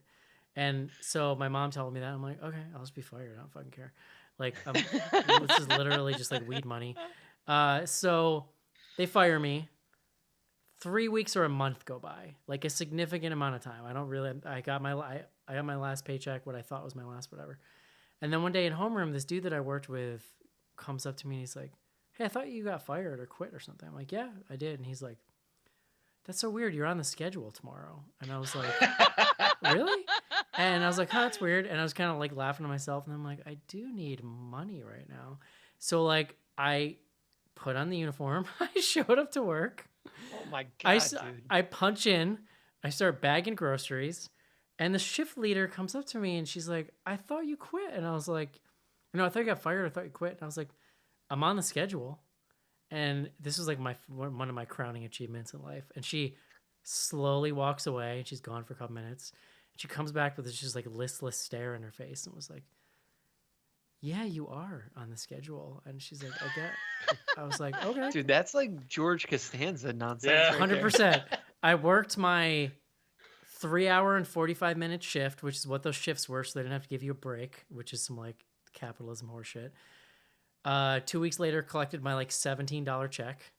And so my mom told me that. I'm like, okay, I'll just be fired. I don't fucking care. Like, this is literally just like weed money. So they fire me. 3 weeks or a month go by, like a significant amount of time. I got my last paycheck, what I thought was my last whatever. And then one day at homeroom, this dude that I worked with comes up to me and he's like, hey, I thought you got fired or quit or something. I'm like, yeah, I did. And he's like, that's so weird. You're on the schedule tomorrow. And I was like, really? And I was like, oh, that's weird. And I was kind of like laughing to myself. And I'm like, I do need money right now. So like I put on the uniform. I showed up to work. Oh my God, dude. I punch in. I start bagging groceries. And the shift leader comes up to me and she's like, I thought you quit. And I was like, no, I thought you got fired. I thought you quit. And I was like, I'm on the schedule. And this was like one of my crowning achievements in life. And she slowly walks away and she's gone for a couple minutes. And she comes back with this just like listless stare in her face and was like, yeah, you are on the schedule. And she's like, I was like, okay. Dude, that's like George Costanza nonsense. Yeah. right there. 100%. I worked my 3 hour and 45 minute shift, which is what those shifts were. So they didn't have to give you a break, which is some like capitalism horseshit. 2 weeks later, collected my like $17 check.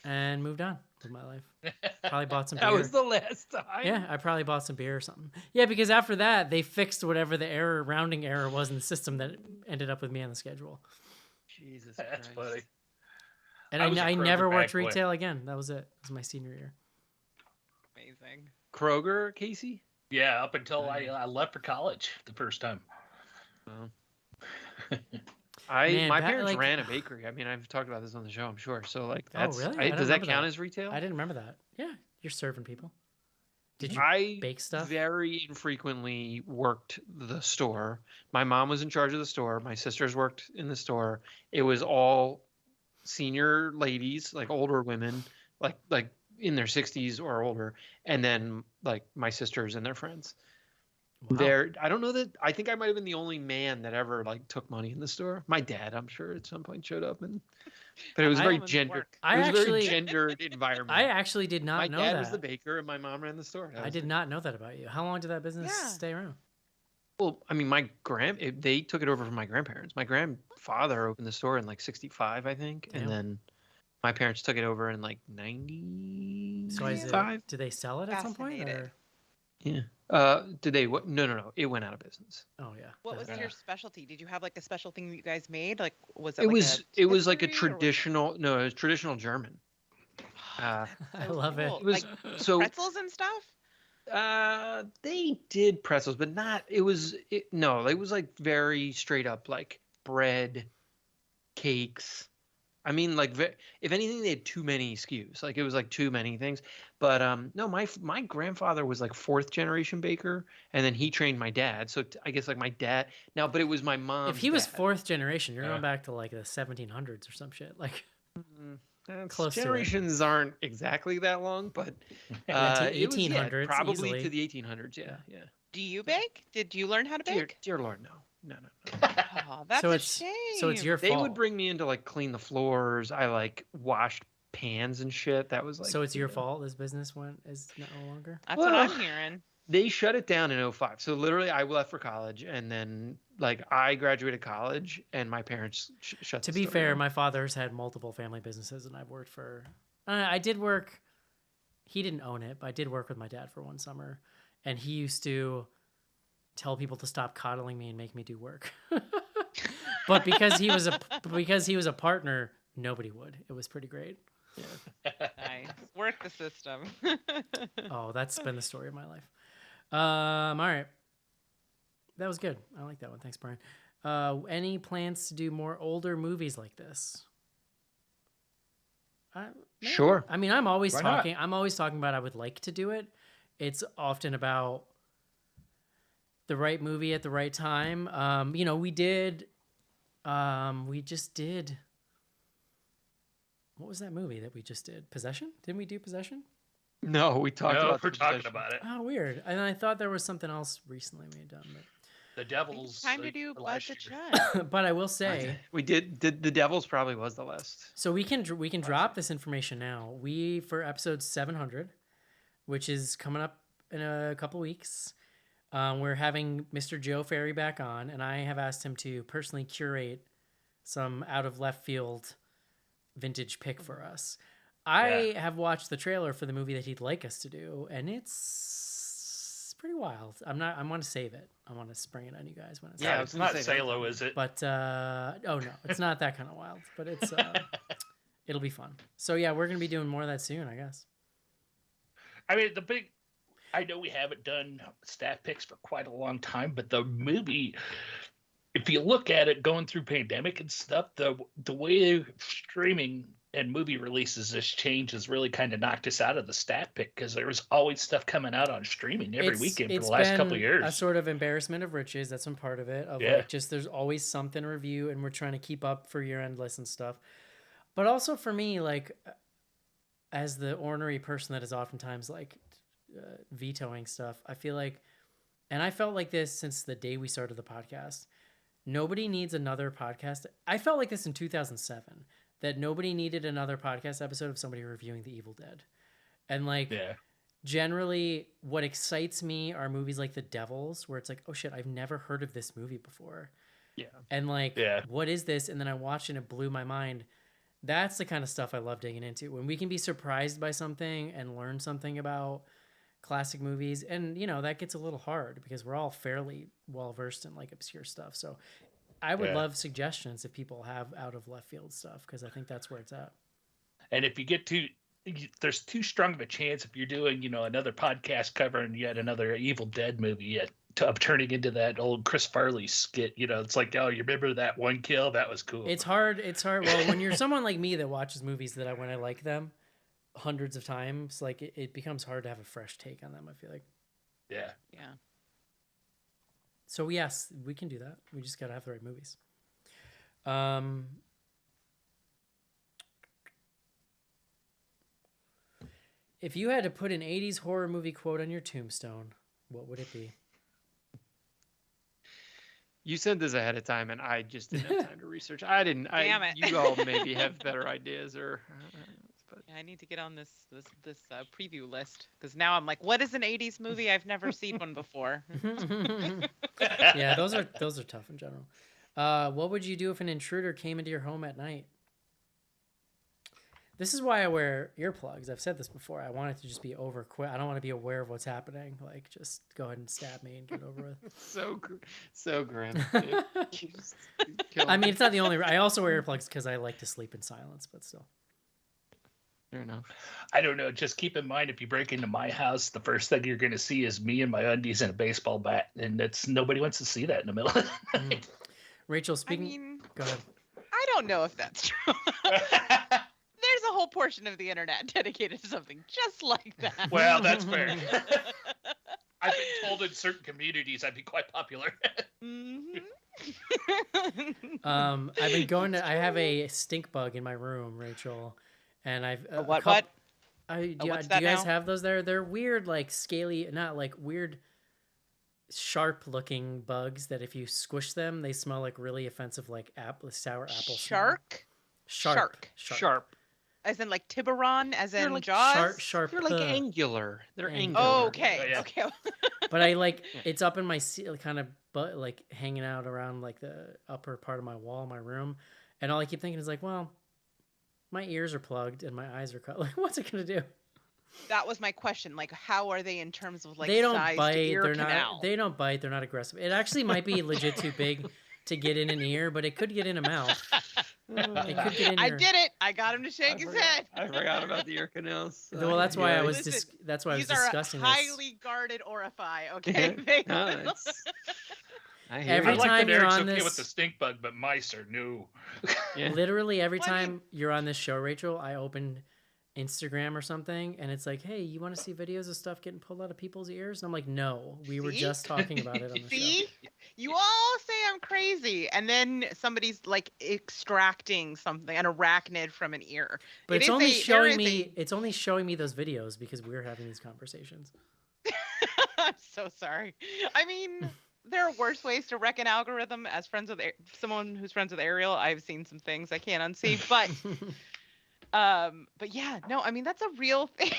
and moved on with my life. Probably bought some That beer. was the last time. Yeah, I probably bought some beer or something. Yeah, because after that, they fixed whatever the rounding error was in the system that ended up with me on the schedule. Jesus That's Christ. funny. And I was a I Kroger never worked bag boy. retail again. That was it. That was my senior year. Amazing. Kroger, Casey? Yeah, up until I left for college the first time. Well, Man, my back- parents like- ran a bakery. I mean, I've talked about this on the show, I'm sure. So like Oh, that's really? I don't does that remember count that. as retail? I didn't remember that. Yeah, you're serving people. Did you I bake stuff? very infrequently worked the store. My mom was in charge of the store. My sisters worked in the store. It was all senior ladies, like older women, like in their 60s or older, and then like my sisters and their friends. Wow. I don't know that. I think I might have been the only man that ever like took money in the store. My dad, I'm sure, at some point showed up, but it was I- very Woman's gendered. work. I It was a very actually- gendered environment. I actually did not My know dad that. was the baker, and my mom ran the store. That I was did it. not know that about you. How long did that business Yeah. stay around? Well, I mean, they took it over from my grandparents. My grandfather opened the store in like 65, I think, Damn. and then my parents took it over in like 95. So is it, did they sell it at some point? Fascinated. Or? Yeah. Did they? What? No. It went out of business. Oh yeah. What was Yeah. your specialty? Did you have like a special thing that you guys made? Like, was it? It like was. It was like a pastry or was it- traditional. No, it was traditional German. Uh, I so love it. cool. It was Like so. pretzels and stuff. They did pretzels, but not. It was. No, it was like very straight up like bread, cakes. I mean, like, if anything, they had too many SKUs. Like, it was like too many things. But no, my grandfather was like fourth generation baker, and then he trained my dad. So I guess like my dad now, but it was my mom. If he was fourth generation, you're going back to like the 1700s or some shit. Like close to it. generations aren't exactly that long, but Yeah, to it was, yeah, 1800s probably easily. to the 1800s. Yeah, yeah. Do you bake? Did you learn how to Dear, bake? dear Lord, no. Oh, that's so a it's shame. so it's your They fault. would bring me in to like clean the floors. I like washed pans and shit. That was like. so it's your you know. fault this business is no longer. That's what Well, I'm hearing. They shut it down in 05. So literally I left for college, and then like I graduated college and my parents shut To the be store fair, down. my father's had multiple family businesses, and I've worked for. I did work. He didn't own it, but I did work with my dad for one summer, and he used to tell people to stop coddling me and make me do work. But because he was a partner, nobody would. It was pretty great. Nice. Work the system. Oh, that's been the story of my life. All right. That was good. I like that one. Thanks, Brian. Any plans to do more older movies like this? Yeah. Sure. I mean, I'm always Why not? talking about I would like to do it. It's often about the right movie at the right time. We just did. What was that movie that we just did? Possession? Didn't we do Possession? No, we talked No, about we're the talking possession. about it. Oh, weird. And I thought there was something else recently we had done. The Devils. Time to do last Bud the year. Judge. But I will say, We did the Devils probably was the last. so we can drop this information now. We for episode 700, which is coming up in a couple weeks, we're having Mr. Joe Ferry back on, and I have asked him to personally curate some out of left field vintage pick for us. I have watched the trailer for the movie that he'd like us to do, and it's pretty wild. I want to save it. I want to spring it on you guys when it's Yeah, I out. was It's gonna not say that. Salo, is it? But oh no, it's not that kind of wild. But it's it'll be fun. So yeah, we're gonna be doing more of that soon, I guess. I mean, I know we haven't done staff picks for quite a long time, but the movie, if you look at it going through pandemic and stuff, the way streaming and movie releases this change has really kind of knocked us out of the staff pick because there was always stuff coming out on streaming every weekend for the last couple of years. A sort of embarrassment of riches. That's one part of it. Of Yeah. like just there's always something to review, and we're trying to keep up for year end lists and stuff. But also for me, like as the ornery person that is oftentimes like vetoing stuff, I feel like, and I felt like this since the day we started the podcast. Nobody needs another podcast. I felt like this in 2007, that nobody needed another podcast episode of somebody reviewing The Evil Dead. And like, Yeah. generally what excites me are movies like The Devils, where it's like, oh shit, I've never heard of this movie before. Yeah. And like, Yeah. what is this? And then I watched it and it blew my mind. That's the kind of stuff I love digging into. When we can be surprised by something and learn something about classic movies. And, that gets a little hard because we're all fairly well versed in like obscure stuff. So I would love suggestions if people have out of left field stuff, because I think that's where it's at. And if you get there's too strong of a chance if you're doing, another podcast covering yet another Evil Dead movie yet of turning into that old Chris Farley skit. It's like, oh, you remember that one kill? That was cool. It's hard. Well, when you're someone like me that watches movies when I like them hundreds of times, like it becomes hard to have a fresh take on them, I feel like. Yeah. Yeah. So yes, we can do that. We just got to have the right movies. If you had to put an 80s horror movie quote on your tombstone, what would it be? You said this ahead of time, and I just didn't have time to research. I didn't. Damn it. You all maybe have better ideas, or. But Yeah, I need to get on this preview list, because now I'm like, what is an 80s movie? I've never seen one before. Yeah, those are tough in general. What would you do if an intruder came into your home at night? This is why I wear earplugs. I've said this before. I want it to just be over quick. I don't want to be aware of what's happening. Like, just go ahead and stab me and get over with. so grim. Dude. You just kill I mean, me. it's not the only. I also wear earplugs because I like to sleep in silence, but still. Fair enough. I don't know. Just keep in mind, if you break into my house, the first thing you're going to see is me and my undies and a baseball bat, and nobody wants to see that in the middle of the night. Rachel, I speaking. mean, Go ahead. I don't know if that's true. There's a whole portion of the internet dedicated to something just like that. Well, that's fair. I've been told in certain communities I'd be quite popular. Mhm. I've been going to. I have a stink bug in my room, Rachel, and I've What? do what's you that guys now? have those there? They're weird, like scaly, not like weird, sharp-looking bugs that if you squish them, they smell like really offensive, like sour apple. smell. Shark? Sharp. As in like Tiburon? As They're in like Jaws? Sharp. They're like angular. They're Angular. angular. Oh, okay. Yeah. Okay. But I like it's up in my kind of butt, like hanging out around like the upper part of my wall in my room, and all I keep thinking is like, well, my ears are plugged and my eyes are cut. Like, what's it gonna do? That was my question. Like, how are they in terms of like They don't size bite. to ear They're canal? not. They don't bite. They're not aggressive. It actually might be legit too big to get in an ear, but it could get in a mouth. It could get in I your... did it. I got him to shake his head. I forgot about the ear canals. Well, that's why I was. Listen, That's why I was These are discussing a this. highly guarded orifice. Okay. They- No, it's- I hear Every I you. like time that you're Eric's on okay this- with the stink bug, but mice are new. Yeah. Literally every Well, I time you're on this show, Rachel, I open Instagram or something, and it's like, "Hey, you want to see videos of stuff getting pulled out of people's ears?" And I'm like, "No, we were See? just talking about it on the show." See, you all say I'm crazy, and then somebody's like extracting something, an arachnid from an ear. But It it's is only there showing is me. It's only showing me those videos because we're having these conversations. I'm so sorry. I mean, there are worse ways to wreck an algorithm. As friends with someone who's friends with Ariel, I've seen some things I can't unsee. But yeah, no, I mean that's a real thing.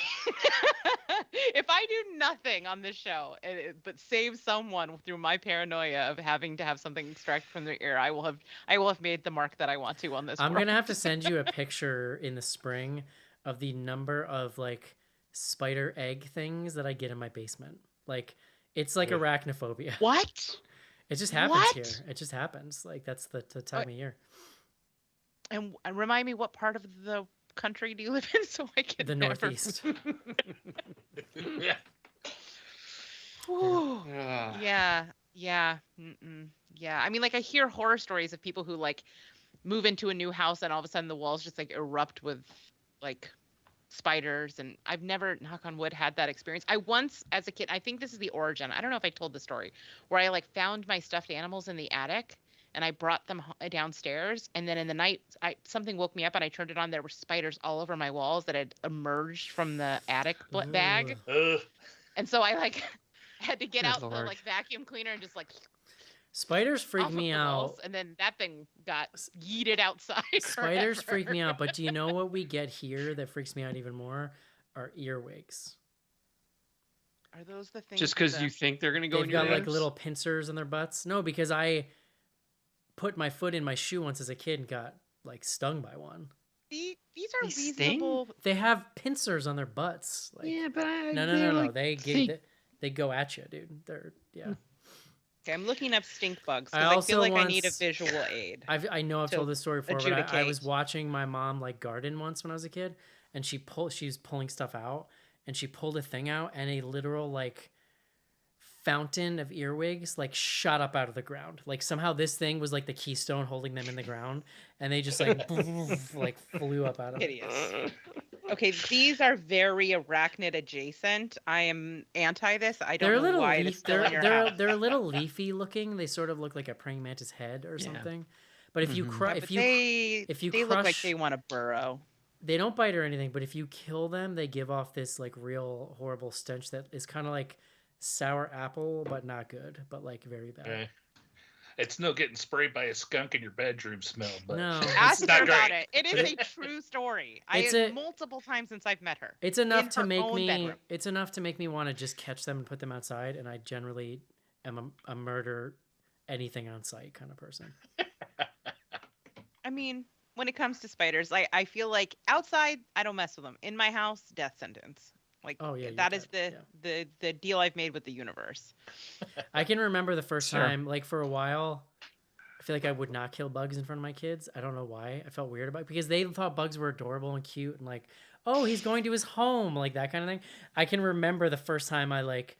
If I do nothing on this show, but save someone through my paranoia of having to have something extracted from their ear, I will have made the mark that I want to on this. I'm world. gonna have to send you a picture in the spring of the number of like spider egg things that I get in my basement. Like it's like arachnophobia. What? It just happens What? here. It just happens. Like that's the time of year. And remind me, what part of the country do you live in, so I can The never- Northeast. Yeah. Whew. Ah. Yeah. Yeah. I mean, like I hear horror stories of people who like move into a new house and all of a sudden the walls just like erupt with like spiders, and I've never, knock on wood, had that experience. I once, as a kid, I think this is the origin. I don't know if I told the story, where I like found my stuffed animals in the attic and I brought them downstairs, and then in the night something woke me up and I turned it on. There were spiders all over my walls that had emerged from the attic bag. Ugh. And so I like had to get Good out the Lord. like vacuum cleaner and just like Spiders freak off of me the out. walls, and then that thing got yeeted outside. Spiders forever. freak me out, but do you know what we get here that freaks me out even more? Are earwigs. Are those the things? Just because that- you think they're gonna go in They've your got like nose? little pincers in their butts. No, because I put my foot in my shoe once as a kid and got like stung by one. See, these are They sting? reasonable. They have pincers on their butts. Like, Yeah, but no. like, They go at you, dude. They're yeah. Okay, I'm looking up stink bugs I because I, also feel like I need a once- visual aid. I know I've to told this story before, but I was adjudicate. watching my mom like garden once when I was a kid, and she's pulling stuff out, and she pulled a thing out, and a literal like fountain of earwigs like shot up out of the ground. Like somehow this thing was like the keystone holding them in the ground, and they just like like flew up out of it. Hideous. Okay, these are very arachnid adjacent. I am anti this. I They're a don't know little why it's still in your house. they're a little leafy looking. They sort of look like a praying mantis head or Yeah. something. But if you Mhm. cry, Yeah, if but you they look like crush- they want to burrow. they don't bite or anything, but if you kill them, they give off this like real horrible stench that is kind of like sour apple, but not good, but like very bad. Okay. It's no getting sprayed by a skunk in your bedroom smell, but No. Ask it's not her about great. it. It is a true story. I It's have a- multiple times since I've met her. It's enough In to her make own me. bedroom. It's enough to make me want to just catch them and put them outside. And I generally am a murder anything on sight kind of person. I mean, when it comes to spiders, I feel like outside I don't mess with them. In my house, death sentence. Like Oh, yeah, you that is got- the deal I've made with the universe. I can remember the first Sure. time, like for a while, I feel like I would not kill bugs in front of my kids. I don't know why. I felt weird about it because they thought bugs were adorable and cute and like, oh, he's going to his home, like that kind of thing. I can remember the first time I like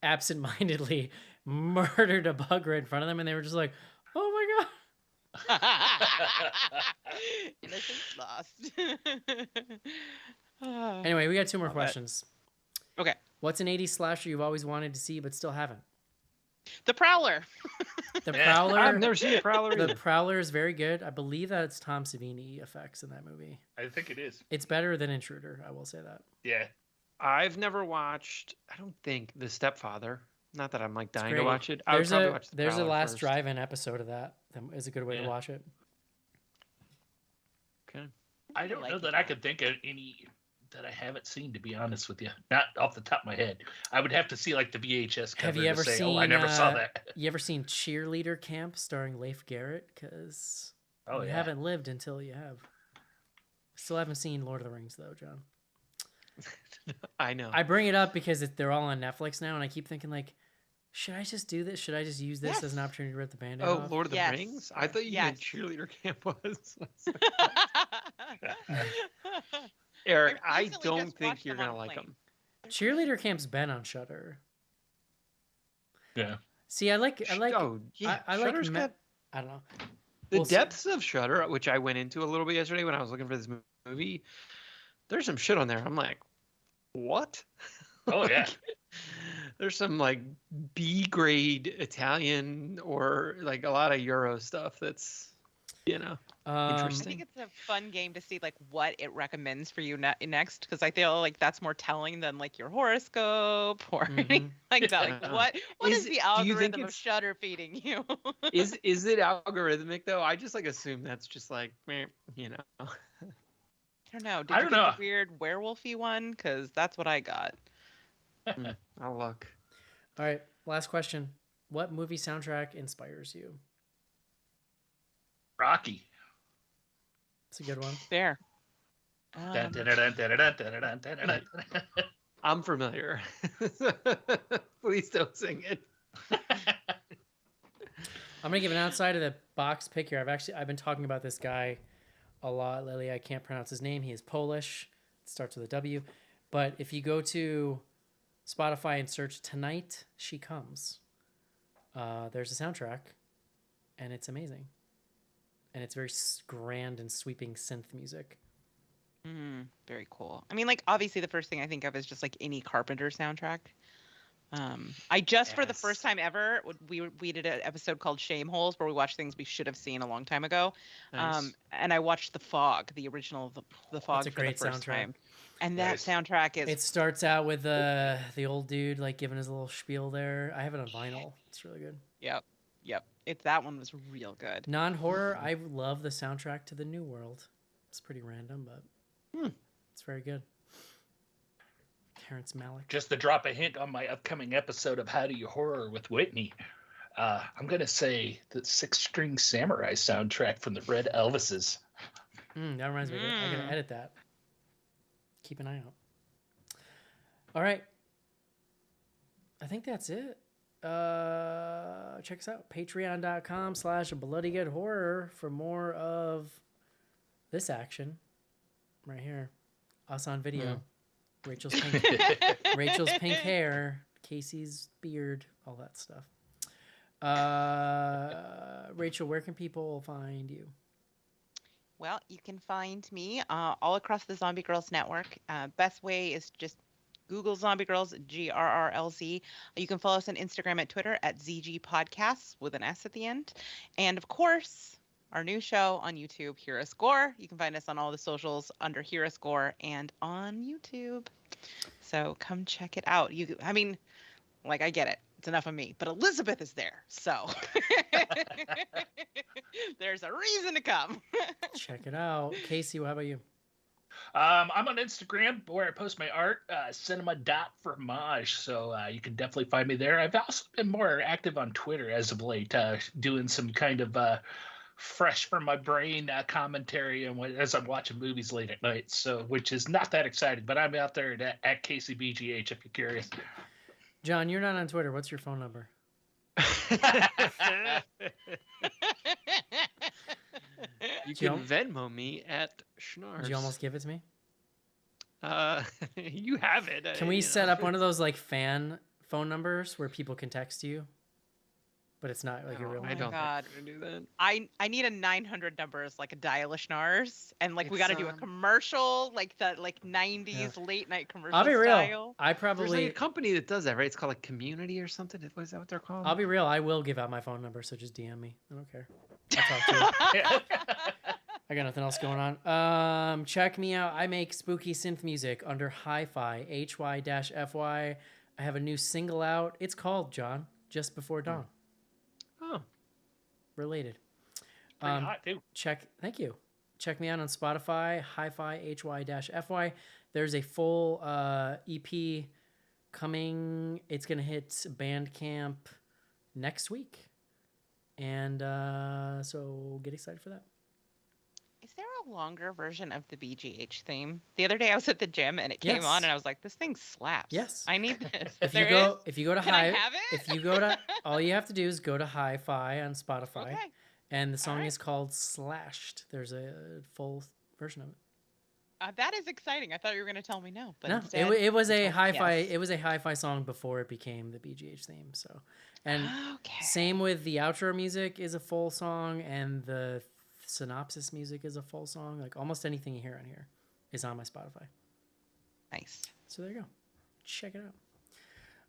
absentmindedly murdered a bug right in front of them, and they were just like, oh my god. Innocence lost. Anyway, we got two more Love it. questions. Okay. What's an 80s slasher you've always wanted to see but still haven't? The Prowler. The Yeah. Prowler. I've never seen a Prowler The either. Prowler is very good. I believe that it's Tom Savini effects in that movie. I think it is. It's better than Intruder, I will say that. Yeah. I've never watched. I don't think The Stepfather. Not that I'm like dying to great. watch it. I would probably watch The There's a Prowler last first. drive-in episode of that. That is a good way to Yeah. watch it. Okay. I don't know like that it. I could think of any that I haven't seen, to be honest with you. Not off the top of my head. I would have to see like the VHS cover Have you to ever say, seen? oh, I never saw that. You ever seen Cheerleader Camp starring Leif Garrett? Because Oh, you yeah. haven't lived until you have. Still haven't seen Lord of the Rings though, John. I know. I bring it up because they're all on Netflix now, and I keep thinking like, should I just do this? Should I just use this Yes. as an opportunity to rip the Band-Aid Oh, off? Lord of the Yes. Rings? I thought you meant Yes. cheerleader camp was. Eric, I recently don't just think watched you're them on gonna a like plane. them. Cheerleader Camp's been on Shudder. Yeah. See, I like. Oh, yeah. I like. Shudder's got I don't know. the We'll see. depths of Shudder, which I went into a little bit yesterday when I was looking for this movie. There's some shit on there. I'm like, what? Oh, yeah. There's some like B grade Italian or like a lot of Euro stuff that's, I Interesting. think it's a fun game to see like what it recommends for you next because I feel like that's more telling than like your horoscope or anything like that. Like Yeah. what is Is- the do you think algorithm of it's- Shudder feeding you? is it algorithmic though? I just like assume that's just like, meh, I don't know. Did I you don't get know. the weird werewolfy one? Because that's what I got. I'll look. All right, last question. What movie soundtrack inspires you? Rocky. It's a good one. Fair. Dun, dun, dun, dun, dun, dun, dun, dun, dun, dun. I'm familiar. Please don't sing it. I'm gonna give an outside of the box pick here. I've been talking about this guy a lot lately. I can't pronounce his name. He is Polish. It starts with a W. But if you go to Spotify and search "Tonight She Comes," there's a soundtrack, and it's amazing. And it's very grand and sweeping synth music. Very cool. I mean, like obviously the first thing I think of is just like any Carpenter soundtrack. I just for the first Yes. time ever we did an episode called Shame Holes where we watched things we should have seen a long time ago. Nice. And I watched The Fog, the original The Fog a for great the first soundtrack. time. And that Nice. soundtrack is It starts out with the old dude like giving his little spiel there. I have it on vinyl. It's really good. yep. That one was real good. Non-horror, I love the soundtrack to The New World. It's pretty random, but it's very good. Terrence Malick. Just to drop a hint on my upcoming episode of How Do You Horror with Whitney, I'm going to say the Six String Samurai soundtrack from the Red Elvises. That reminds me. I gotta edit that. Keep an eye out. All right. I think that's it. Check us out. Patreon.com/bloodygoodhorror for more of this action. Right here. Us on video. Rachel's pink hair. Casey's beard. All that stuff. Rachel, where can people find you? Well, you can find me all across the Zombie Girls Network. Best way is just Google Zombie Girls, GRRLZ. You can follow us on Instagram and Twitter at ZG Podcasts with an S at the end. And of course, our new show on YouTube, Hear Us Gore. You can find us on all the socials under Hear Us Gore and on YouTube. So come check it out. I get it. It's enough of me, but Elizabeth is there, so there's a reason to come. Check it out. Casey, how about you? I'm on Instagram where I post my art, cinema.fromage. So you can definitely find me there. I've also been more active on Twitter as of late, doing some kind of fresh from my brain commentary and as I'm watching movies late at night. So, which is not that exciting, but I'm out there at Casey BGH if you're curious. John, you're not on Twitter. What's your phone number? You can Venmo me at Schnars. Did you almost give it to me? You have it. Can we set up one of those like fan phone numbers where people can text you, but it's not like your real I number? don't God. think we're gonna do that. I need a 900 numbers, like a dial a Schnars, and we It's, got to do a commercial, like the 90s late night commercial I'll be real. style. There's like a company that does that, right? It's called like Community or something. Is that what they're called? I'll be real. I will give out my phone number, so just DM me. I don't care. I'll talk to you. I got nothing else going on. Check me out. I make spooky synth music under Hi-Fi, HY-FY. I have a new single out. It's called, John, Just Before Dawn. Oh. Related. Pretty hot, too. Thank you. Check me out on Spotify, Hi-Fi, HY-FY. There's a full EP coming. It's going to hit Bandcamp next week. And so get excited for that. Is there a longer version of the BGH theme? The other day I was at the gym and it came on and I was like, this thing slaps. Yes. I need this. If you go to Can I have it? if you go to all you have to do is go to Hi-Fi on Spotify. Okay. And the song is called Slashed. There's a full version of it. That is exciting. I thought you were going to tell me no, but No, instead, it was a Hi-Fi. yes. It was a Hi-Fi song before it became the BGH theme. So, and Okay. same with the outro music is a full song, and the synopsis music is a full song. Like almost anything you hear on here is on my Spotify. Nice. So there you go. Check it out.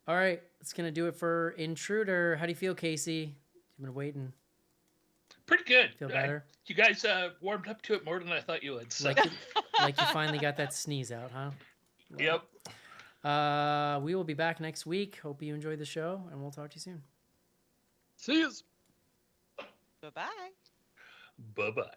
All right, that's gonna do it for Intruder. How do you feel, Casey? You've been waiting. Pretty good. Feel better? You guys warmed up to it more than I thought you would. So. Like you finally got that sneeze out, huh? Yep. We will be back next week. Hope you enjoyed the show, and we'll talk to you soon. See you. Bye-bye. Bye-bye.